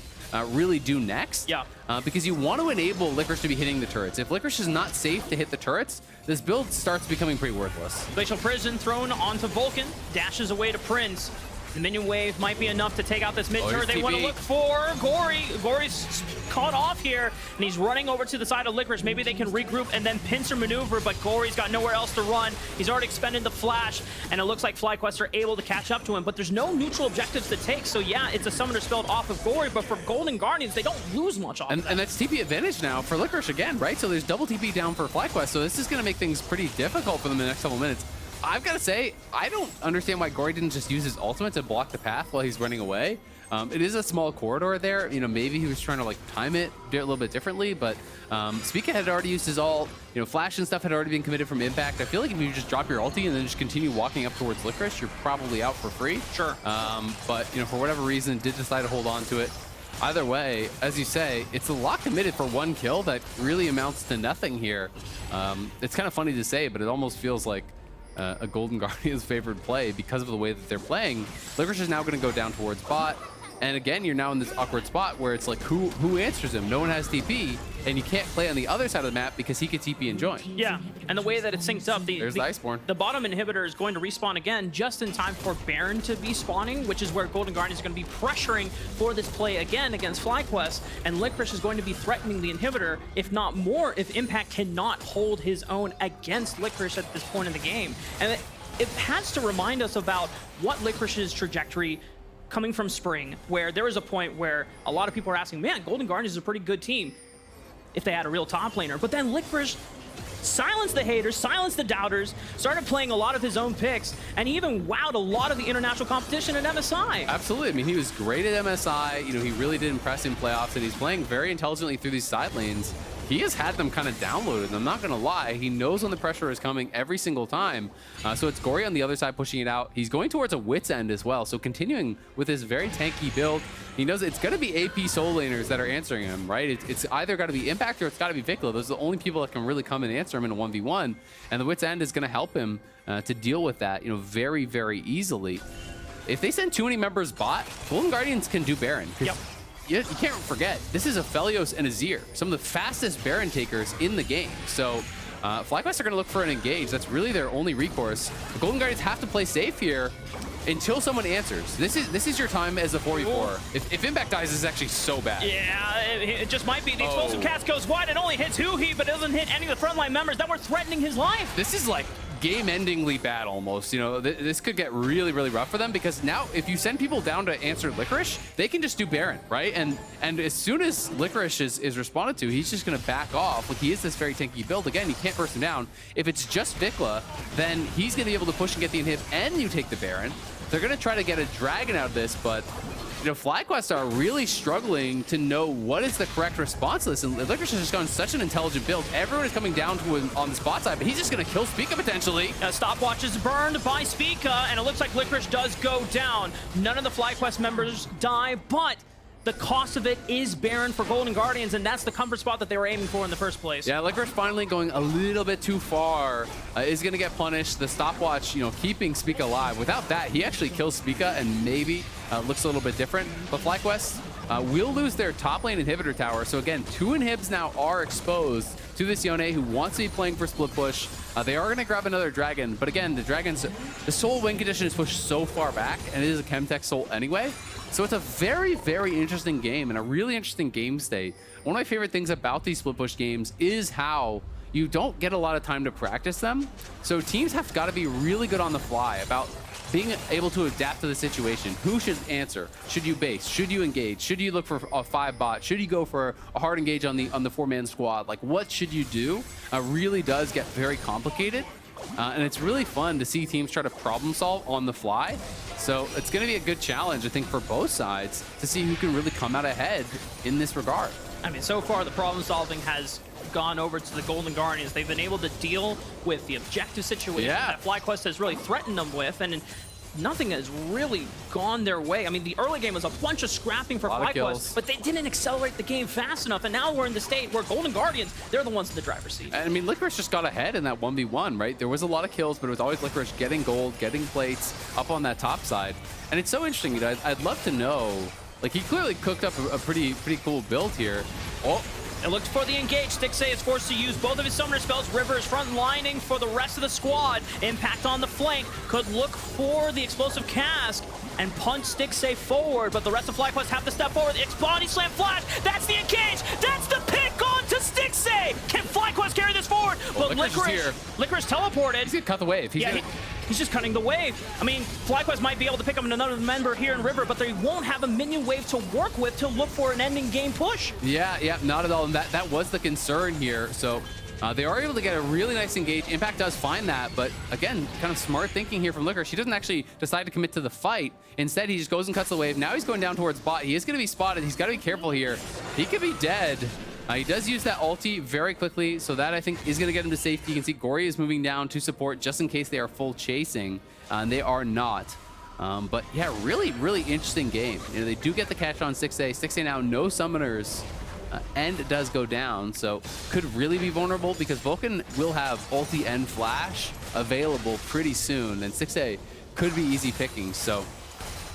really do next. Yeah. Because you want to enable Licorice to be hitting the turrets. If Licorice is not safe to hit the turrets, this build starts becoming pretty worthless. Glacial Prison thrown onto Vulcan, dashes away to Prince. The minion wave might be enough to take out this mid turret. They want to look for Gori. Gori's caught off here, and he's running over to the side of Licorice. Maybe they can regroup and then pincer maneuver, but Gori's got nowhere else to run. He's already expended the flash, and it looks like FlyQuest are able to catch up to him, but there's no neutral objectives to take. So yeah, it's a summoner spelled off of Gori, but for Golden Guardians, they don't lose much off and that's TP advantage now for Licorice again, right? So there's double TP down for FlyQuest, so this is going to make things pretty difficult for them in the next couple minutes. I've got to say, I don't understand why Gori didn't just use his ultimate to block the path while he's running away. It is a small corridor there. You know, maybe he was trying to like time it a little bit differently, but Spica had already used his ult. You know, Flash and stuff had already been committed from Impact. I feel like if you just drop your ulti and then just continue walking up towards Licorice, you're probably out for free. Sure. But, you know, for whatever reason, did decide to hold on to it. Either way, as you say, it's a lot committed for one kill that really amounts to nothing here. It's kind of funny to say, but it almost feels like a Golden Guardians favored play because of the way that they're playing. Licorice is now going to go down towards bot. And again, you're now in this awkward spot where it's like, who answers him? No one has TP, and you can't play on the other side of the map because he could TP and join. Yeah, and the way that it syncs up, There's the Iceborne. The bottom inhibitor is going to respawn again just in time for Baron to be spawning, which is where Golden Guardians is going to be pressuring for this play again against FlyQuest, and Licorice is going to be threatening the inhibitor, if not more, if Impact cannot hold his own against Licorice at this point in the game. And it has to remind us about what Licorice's trajectory coming from Spring, where there was a point where a lot of people are asking, man, Golden Guardians is a pretty good team if they had a real top laner. But then Licorice silenced the haters, silenced the doubters, started playing a lot of his own picks, and he even wowed a lot of the international competition at MSI. Absolutely. I mean, he was great at MSI. You know, he really did impress in playoffs, and he's playing very intelligently through these side lanes. He has had them kind of downloaded. I'm not going to lie. He knows when the pressure is coming every single time. So it's Gori on the other side pushing it out. He's going towards a Wit's End as well. So continuing with his very tanky build. He knows it's going to be AP soul laners that are answering him, right? It's either got to be Impact or it's got to be VicLa. Those are the only people that can really come and answer him in a 1v1. And the Wit's End is going to help him to deal with that, you know, very, very easily. If they send too many members bot, Golden Guardians can do Baron. Yep. You can't forget, this is Aphelios and Azir, some of the fastest Baron takers in the game. So FlyQuest are going to look for an engage. That's really their only recourse. The Golden Guardians have to play safe here until someone answers. This is your time as a 4v4. If Impact dies, this is actually so bad. Yeah, it just might be. The explosive cast goes wide. It only hits Huhi, but it doesn't hit any of the frontline members that were threatening his life. This is like game-endingly bad almost. You know, this could get really, really rough for them because now if you send people down to answer Licorice, they can just do Baron, right? And as soon as Licorice is responded to, he's just going to back off. Like, he is this very tanky build. Again, you can't burst him down. If it's just VicLa, then he's going to be able to push and get the inhib, and you take the Baron. They're going to try to get a dragon out of this, but you know, FlyQuest are really struggling to know what is the correct response to this. And Licorice has just gone such an intelligent build. Everyone is coming down to him on the spot side, but he's just going to kill Spica potentially. Stopwatch is burned by Spica, and it looks like Licorice does go down. None of the FlyQuest members die, but the cost of it is Baron for Golden Guardians, and that's the comfort spot that they were aiming for in the first place. Yeah, Licorice finally going a little bit too far is going to get punished. The stopwatch, you know, keeping Spica alive. Without that, he actually kills Spica and maybe looks a little bit different. But FlyQuest will lose their top lane inhibitor tower. So again, 2 inhibs now are exposed to this Yone who wants to be playing for split push. They are going to grab another dragon, but again, the soul win condition is pushed so far back, and it is a Chemtech soul anyway. So it's a very, very interesting game and a really interesting game state. One of my favorite things about these split push games is how you don't get a lot of time to practice them. So teams have got to be really good on the fly about being able to adapt to the situation. Who should answer? Should you base? Should you engage? Should you look for a 5 bot? Should you go for a hard engage on the 4-man squad? Like, what should you do? Really does get very complicated. And it's really fun to see teams try to problem solve on the fly. So it's going to be a good challenge, I think, for both sides to see who can really come out ahead in this regard. I mean, so far the problem solving has gone over to the Golden Guardians. They've been able to deal with the objective situation that FlyQuest has really threatened them with, and nothing has really gone their way. I mean, the early game was a bunch of scrapping for FlyQuest, but they didn't accelerate the game fast enough, and now we're in the state where Golden Guardians, they're the ones in the driver's seat. I mean, Licorice just got ahead in that 1v1, right? There was a lot of kills, but it was always Licorice getting gold, getting plates up on that top side. And it's so interesting, you know, I'd love to know, like, he clearly cooked up a pretty cool build here. Oh, it looked for the engage. Stixxay is forced to use both of his summoner spells. River is front lining for the rest of the squad. Impact on the flank. Could look for the explosive cask and punch Stixxay forward, but the rest of FlyQuest have to step forward. It's body slam flash. That's the engage. That's the pick on to Stixxay. Can FlyQuest carry this forward? Well, but Licorice teleported. He's gonna cut the wave. He's just cutting the wave. I mean, FlyQuest might be able to pick up another member here in River, but they won't have a minion wave to work with to look for an ending game push. Yeah, not at all. And that was the concern here. So they are able to get a really nice engage. Impact does find that, but again, kind of smart thinking here from Licorice. He doesn't actually decide to commit to the fight. Instead, he just goes and cuts the wave. Now he's going down towards bot. He is going to be spotted. He's got to be careful here. He could be dead. He does use that ulti very quickly, so that I think is going to get him to safety. You can see Gori is moving down to support just in case they are full chasing, and they are not. But yeah, really, really interesting game. You know, they do get the catch on Stixxay. Stixxay now no summoners, and it does go down, so could really be vulnerable because Vulcan will have ulti and flash available pretty soon, and Stixxay could be easy picking. So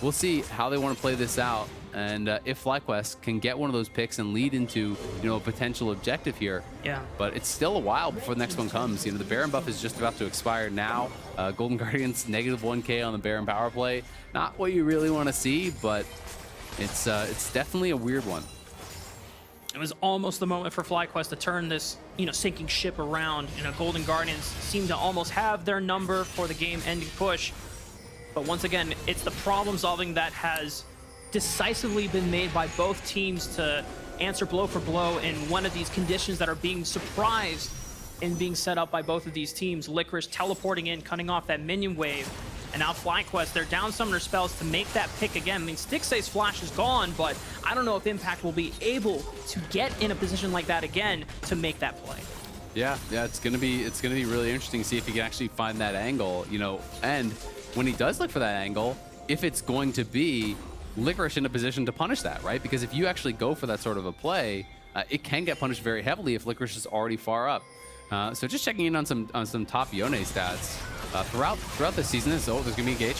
we'll see how they want to play this out. And if FlyQuest can get one of those picks and lead into, you know, a potential objective here. Yeah. But it's still a while before the next one comes. You know, the Baron buff is just about to expire now. Golden Guardians negative 1k on the Baron power play. Not what you really want to see, but it's definitely a weird one. It was almost the moment for FlyQuest to turn this, you know, sinking ship around. You know, Golden Guardians seem to almost have their number for the game-ending push. But once again, it's the problem solving that has decisively been made by both teams to answer blow for blow in one of these conditions that are being surprised in being set up by both of these teams. Licorice teleporting in, cutting off that minion wave, and now FlyQuest, they're down summoner spells to make that pick again. I mean, Stixxay's flash is gone, but I don't know if Impact will be able to get in a position like that again to make that play. Yeah, it's gonna be really interesting to see if he can actually find that angle, you know, and when he does look for that angle, if it's going to be Licorice in a position to punish that, right? Because if you actually go for that sort of a play, it can get punished very heavily if Licorice is already far up. So just checking in on some top Yone stats throughout the season. So there's gonna be engage.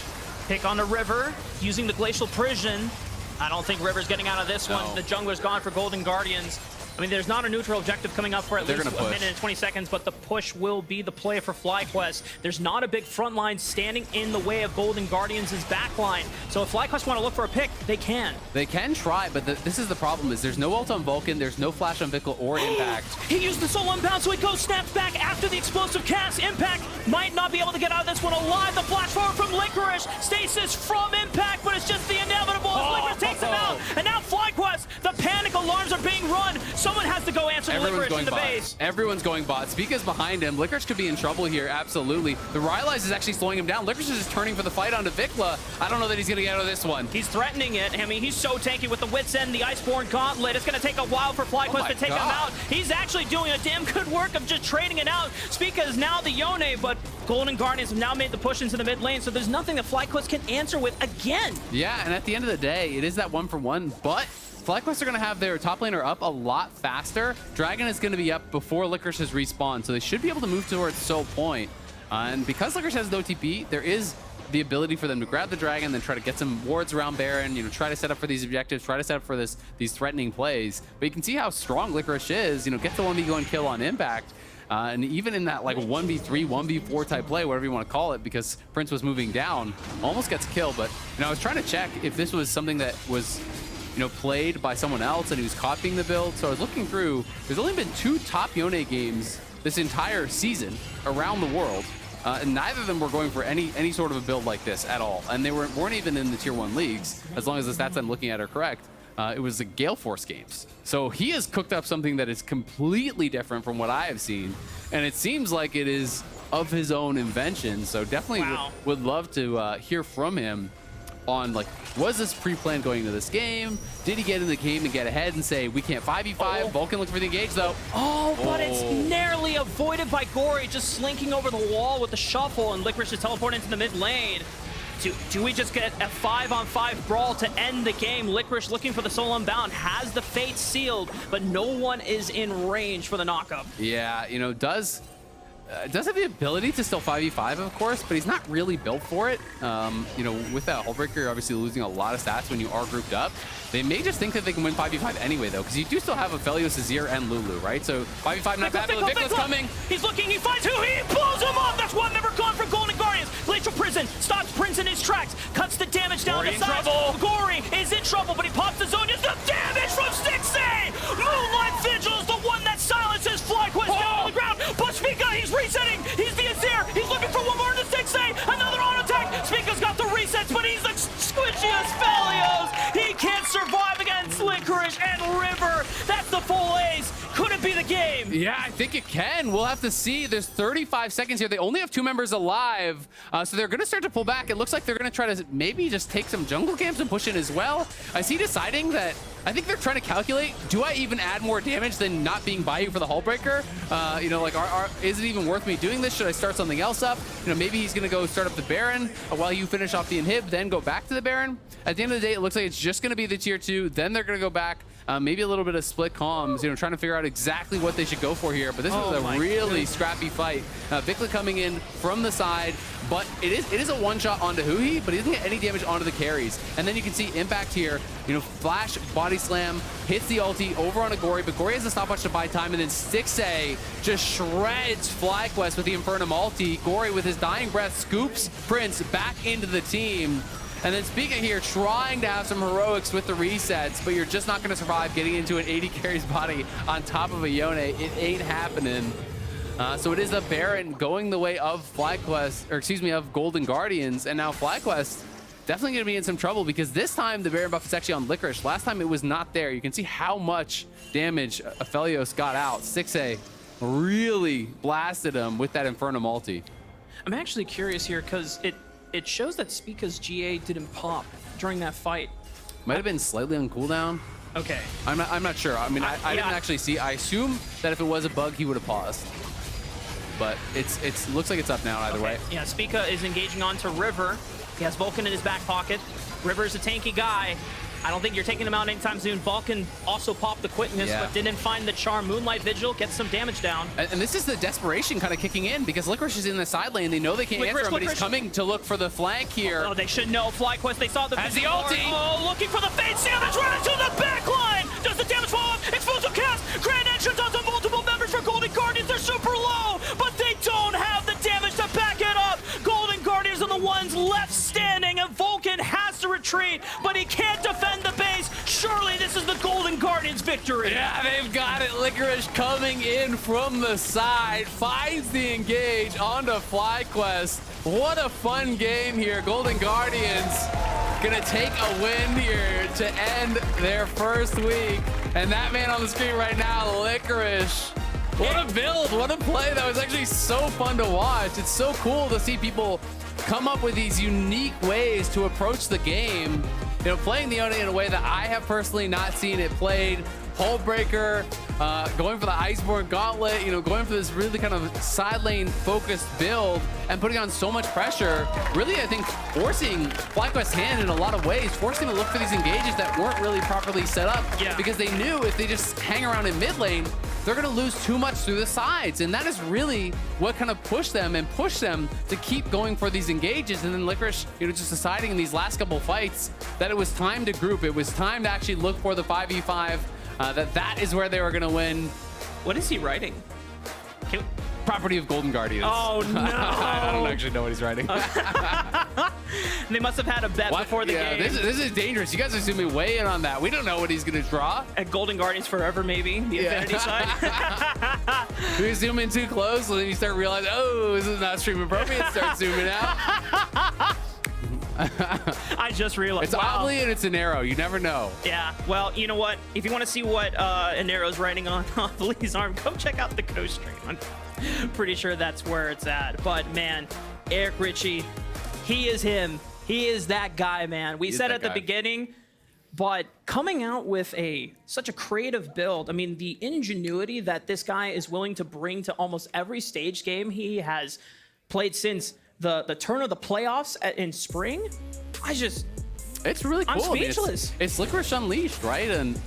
Pick on the River using the Glacial Prison. I don't think River's getting out of this one. The jungler's gone for Golden Guardians. I mean, there's not a neutral objective coming up for at They're least gonna a push. minute and 20 seconds, but the push will be the play for FlyQuest. There's not a big front line standing in the way of Golden Guardians' backline. So if FlyQuest want to look for a pick, they can. They can try, but this is the problem, is there's no ult on Vulcan, there's no flash on VicLa or Impact. He used the soul unbound, so he goes, snaps back after the explosive cast. Impact might not be able to get out of this one alive. The flash forward from Licorice. Stasis from Impact, but it's just the inevitable as Licorice takes him out. And now FlyQuest, the panic alarms are being run. Someone has to go answer Everyone's Licorice going in the bot. base. Everyone's going bot. Spica's behind him. Licorice could be in trouble here, absolutely. The Rylai's is actually slowing him down. Licorice is just turning for the fight onto VicLa. I don't know that he's going to get out of this one. He's threatening it. I mean, he's so tanky with the Wit's End, the Iceborne Gauntlet. It's going to take a while for FlyQuest to take him out. He's actually doing a damn good work of just trading it out. Spica is now the Yone, but Golden Guardians have now made the push into the mid lane, so there's nothing that FlyQuest can answer with again. Yeah, and at the end of the day, it is that 1-for-1, but FlyQuest are going to have their top laner up a lot faster. Dragon is going to be up before Licorice has respawned, so they should be able to move towards Soul Point. And because Licorice has no TP, there is the ability for them to grab the Dragon, then try to get some wards around Baron, you know, try to set up for these objectives, try to set up for these threatening plays. But you can see how strong Licorice is, you know, get the 1v1 kill on Impact. And even in that like 1v3, 1v4 type play, whatever you want to call it, because Prince was moving down, almost gets killed. But, you know, I was trying to check if this was something that was, you know, played by someone else and he was copying the build. So I was looking through, there's only been 2 top Yone games this entire season around the world. And neither of them were going for any sort of a build like this at all. And they weren't even in the tier 1 leagues, as long as the stats I'm looking at are correct. It was the Gale Force games. So he has cooked up something that is completely different from what I have seen. And it seems like it is of his own invention. So definitely would love to hear from him on, like, was this pre-planned going into this game? Did he get in the game and get ahead and say, we can't 5v5? Vulcan looking for the engage, though. Oh, but it's narrowly avoided by Gori, just slinking over the wall with the shuffle, and Licorice is teleporting into the mid lane. Do we just get a 5-on-5 brawl to end the game? Licorice looking for the soul unbound, has the fate sealed, but no one is in range for the knockup. Yeah, you know, does have the ability to still 5v5, of course, but he's not really built for it. You know, with that Hullbreaker, you're obviously losing a lot of stats when you are grouped up. They may just think that they can win 5v5 anyway, though, because you do still have Aphelios, Azir, and Lulu, right? So 5v5 not bad, but VicLa's coming. He's looking, he finds Huhi, he blows him up! That's one never gone for Golden Guardians. Glacial Prison stops Prince in his tracks, cuts the damage down to size. Gori is in trouble, but he pops the zone. The damage from Stixxay! Moonlight Vigil is the one that silences FlyQuest down on the ground, but Spica, he's resetting. He's the Azir. He's looking for one more into Stixxay. Another auto attack. Spica's got the resets, but he's the squishy Aphelios. He can't survive against Licorice and River. That's the full ace. Could it be the game? Yeah, I think it can. We'll have to see. There's 35 seconds here. They only have 2 members alive, so they're going to start to pull back. It looks like they're going to try to maybe just take some jungle camps and push in as well. I see deciding that I think they're trying to calculate, do I even add more damage than not being by you for the Hullbreaker? You know, like, is it even worth me doing this? Should I start something else up? You know, maybe he's going to go start up the Baron while you finish off the inhib, then go back to the Baron. At the end of the day, it looks like it's just going to be the tier 2. Then they're going to go back. Maybe a little bit of split comms, you know, trying to figure out exactly what they should go for here. But this was a really scrappy fight. VicLa coming in from the side, but it is a one-shot onto Huhi, but he doesn't get any damage onto the carries. And then you can see Impact here, you know, flash, body slam, hits the ulti over on a Gori, but Gori has a stopwatch to buy time, and then Stixxay just shreds FlyQuest with the Infernum ulti. Gori with his dying breath scoops Prince back into the team. And then Spica here trying to have some heroics with the resets, but you're just not going to survive getting into an 80 carries body on top of a Yone. It ain't happening. So it is the Baron going the way of FlyQuest, or excuse me, of Golden Guardians. And now FlyQuest definitely going to be in some trouble because this time the Baron buff is actually on Licorice. Last time it was not there. You can see how much damage Aphelios got out. Stixxay really blasted him with that Infernum ulti. I'm actually curious here because it shows that Spica's GA didn't pop during that fight. Might have been slightly on cooldown. Okay. I'm not sure. I mean, I didn't actually see. I assume that if it was a bug, he would have paused. But it looks like it's up now either way. Yeah, Spica is engaging onto River. He has Vulcan in his back pocket. River's a tanky guy. I don't think you're taking him out anytime soon. Vulcan also popped the quickness, but didn't find the charm. Moonlight Vigil gets some damage down. And this is the desperation kind of kicking in because Licorice is in the side lane. They know they can't answer him, but he's coming to look for the flank here. Oh, they should know. FlyQuest, they saw the has the ulti. Oh, looking for the fade seal. That's right into the back line. Does the damage fall off? Explosive cast. retreat, but he can't defend the base. Surely this is the Golden Guardians' victory. Yeah, they've got it. Licorice coming in from the side, finds the engage onto FlyQuest. What a fun game here. Golden Guardians gonna take a win here to end their first week. And that man on the screen right now, Licorice. What a build, what a play. That was actually so fun to watch. It's so cool to see people come up with these unique ways to approach the game. You know, playing the Yone in a way that I have personally not seen it played. Hullbreaker, going for the Iceborne Gauntlet, you know, going for this really kind of side lane focused build and putting on so much pressure. Really, I think forcing FlyQuest's hand in a lot of ways, forcing to look for these engages that weren't really properly set up because they knew if they just hang around in mid lane, they're going to lose too much through the sides. And that is really what kind of pushed them to keep going for these engages. And then Licorice, you know, just deciding in these last couple fights that it was time to group. It was time to actually look for the 5v5, that is where they were going to win. What is he writing? Property of Golden Guardians. Oh, no. I don't actually know what he's writing. They must have had a bet before the game. This is dangerous. You guys are zooming way in on that. We don't know what he's going to draw. At Golden Guardians Forever, maybe. The Infinity side. We zoom in too close, and then you start realizing, oh, this is not stream appropriate. Start zooming out. I just realized. It's Oddly and it's an arrow. You never know. Yeah. Well, you know what? If you want to see what an arrow's writing on Lee's arm, come check out the co-stream. I'm pretty sure that's where it's at. But man, Eric Ritchie, he is him. He is that guy, man. We said at the beginning, but coming out with such a creative build. I mean, the ingenuity that this guy is willing to bring to almost every stage game he has played since the turn of the playoffs in spring. It's really cool. I'm speechless. It's Licorice Unleashed, right? And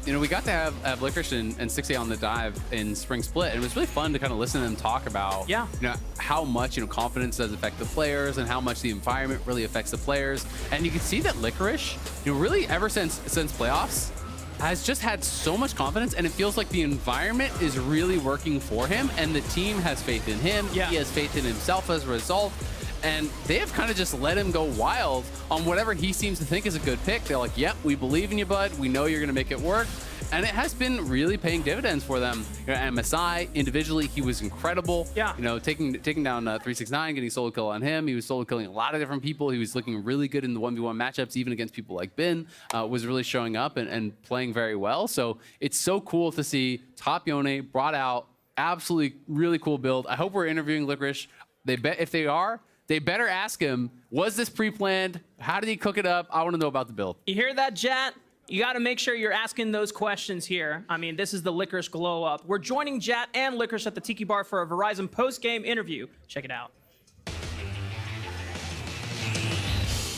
you know, we got to have Licorice and Stixxay on the dive in Spring Split, and it was really fun to kind of listen to them talk about you know, how much, you know, confidence does affect the players and how much the environment really affects the players. And you can see that Licorice, you know, really ever since playoffs, has just had so much confidence, and it feels like the environment is really working for him, and the team has faith in him. He has faith in himself as a result, and they have kind of just let him go wild on whatever he seems to think is a good pick. They're like, yep, we believe in you, bud. We know you're going to make it work. And it has been really paying dividends for them. You know, MSI, individually, he was incredible. You know, taking down 369, getting solo kill on him. He was solo killing a lot of different people. He was looking really good in the 1v1 matchups, even against people like Bin. Was really showing up and playing very well. So it's so cool to see top Yone brought out. Absolutely really cool build. I hope we're interviewing Licorice. If they are, they better ask him, was this pre-planned? How did he cook it up? I want to know about the build. You hear that, Jatt? You got to make sure you're asking those questions here. I mean, this is the Licorice glow up. We're joining Jatt and Licorice at the Tiki Bar for a Verizon post-game interview. Check it out.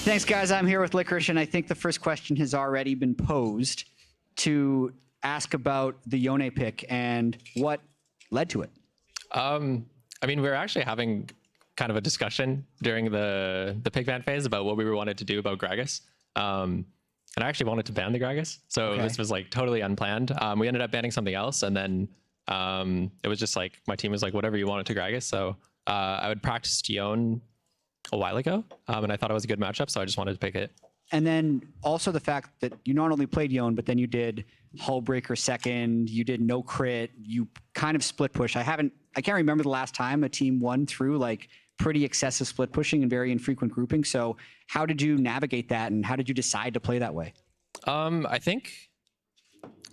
Thanks, guys. I'm here with Licorice, and I think the first question has already been posed to ask about the Yone pick and what led to it. I mean, we were actually having kind of a discussion during the pick ban phase about what we wanted to do about Gragas. And I actually wanted to ban the Gragas. So this was like totally unplanned. We ended up banning something else. And then it was just like, my team was like, whatever you wanted to Gragas. So I would practice Yone a while ago. And I thought it was a good matchup. So I just wanted to pick it. And then also the fact that you not only played Yone, but then you did Hullbreaker second, you did no crit, you kind of split push. I can't remember the last time a team won through like pretty excessive split pushing and very infrequent grouping. So how did you navigate that, and how did you decide to play that way? I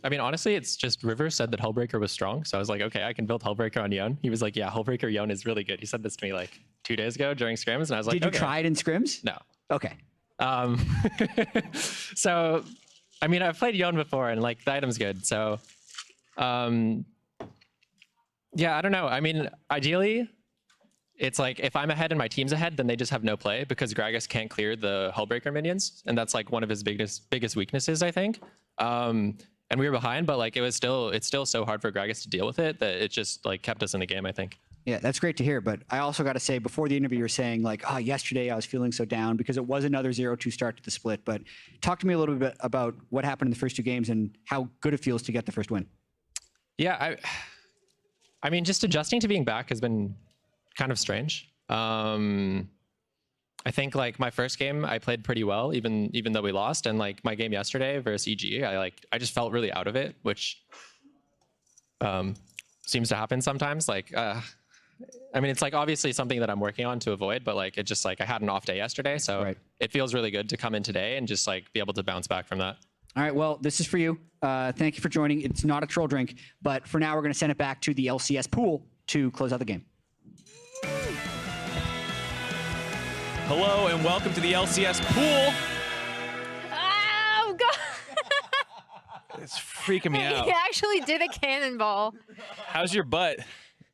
mean, honestly, it's just River said that Hullbreaker was strong. So I was like, okay, I can build Hullbreaker on Yone. He was like, yeah, Hullbreaker Yone is really good. He said this to me like 2 days ago during scrims. And I was like, did you try it in scrims? No. Okay. So, I mean, I've played Yone before and like the item's good. So, yeah, I don't know. I mean, ideally, it's like if I'm ahead and my team's ahead, then they just have no play because Gragas can't clear the Hullbreaker minions. And that's like one of his biggest weaknesses, I think. And we were behind, but like it's still so hard for Gragas to deal with it that it just like kept us in the game, I think. Yeah, that's great to hear. But I also got to say, before the interview, you were saying like, oh, yesterday I was feeling so down because it was another 0-2 start to the split. But talk to me a little bit about what happened in the first two games and how good it feels to get the first win. Yeah, I mean, just adjusting to being back has been kind of strange. I I think like my first game I played pretty well, even though we lost, and like my game yesterday versus EG, I just felt really out of it, which seems to happen sometimes. Like I mean, it's like obviously something that I'm working on to avoid, but like it just like I had an off day yesterday, so it feels really good to come in today and just like be able to bounce back from that. All right, well, this is for you. Thank you for joining. It's not a troll drink, but for now we're going to send it back to the LCS pool to close out the game. Hello and welcome to the LCS pool. Oh, God. It's freaking me out. He actually did a cannonball. How's your butt?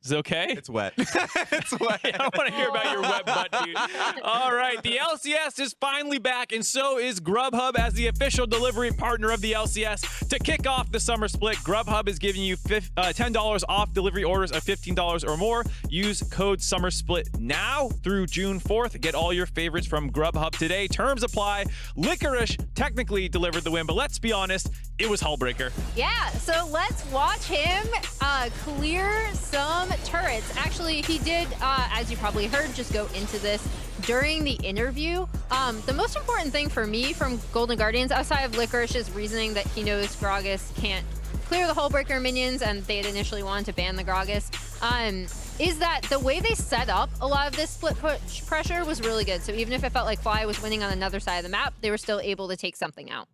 Is it okay? It's wet. It's wet. I want to hear about your wet butt, dude. All right, the LCS is finally back, and so is Grubhub as the official delivery partner of the LCS. To kick off the summer split, Grubhub is giving you $10 off delivery orders of $15 or more. Use code SUMMERSPLIT now through June 4th. Get all your favorites from Grubhub today. Terms apply. Licorice technically delivered the win, but let's be honest, it was Hullbreaker. Yeah, so let's watch him clear some turrets. Actually, he did, as you probably heard, just go into this during the interview. The most important thing for me from Golden Guardians, outside of Licorice's reasoning that he knows Gragas can't clear the Hullbreaker minions and they had initially wanted to ban the Gragas, is that the way they set up a lot of this split push pressure was really good. So even if it felt like Fly was winning on another side of the map, they were still able to take something out.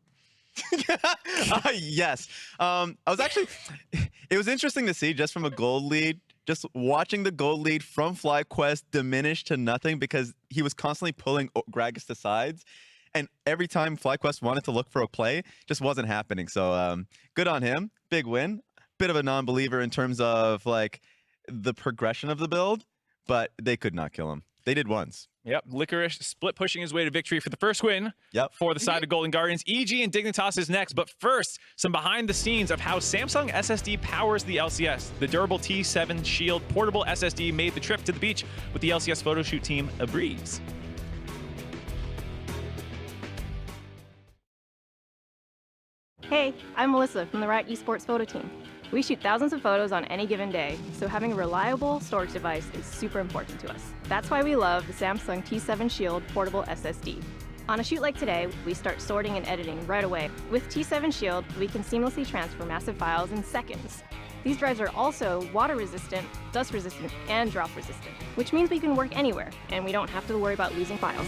Yes. I was actually, it was interesting to see just from a gold lead, just watching the gold lead from FlyQuest diminish to nothing because he was constantly pulling Gragas to sides. And every time FlyQuest wanted to look for a play, just wasn't happening. So good on him. Big win. Bit of a non-believer in terms of like the progression of the build, but they could not kill him. They did once. Yep, Licorice split pushing his way to victory for the first win for the side of Golden Guardians. EG and Dignitas is next, but first, some behind the scenes of how Samsung SSD powers the LCS. The durable T7 Shield portable SSD made the trip to the beach with the LCS photo shoot team a breeze. Hey, I'm Melissa from the Riot Esports photo team. We shoot thousands of photos on any given day, so having a reliable storage device is super important to us. That's why we love the Samsung T7 Shield portable SSD. On a shoot like today, we start sorting and editing right away. With T7 Shield, we can seamlessly transfer massive files in seconds. These drives are also water resistant, dust resistant, and drop resistant, which means we can work anywhere, and we don't have to worry about losing files.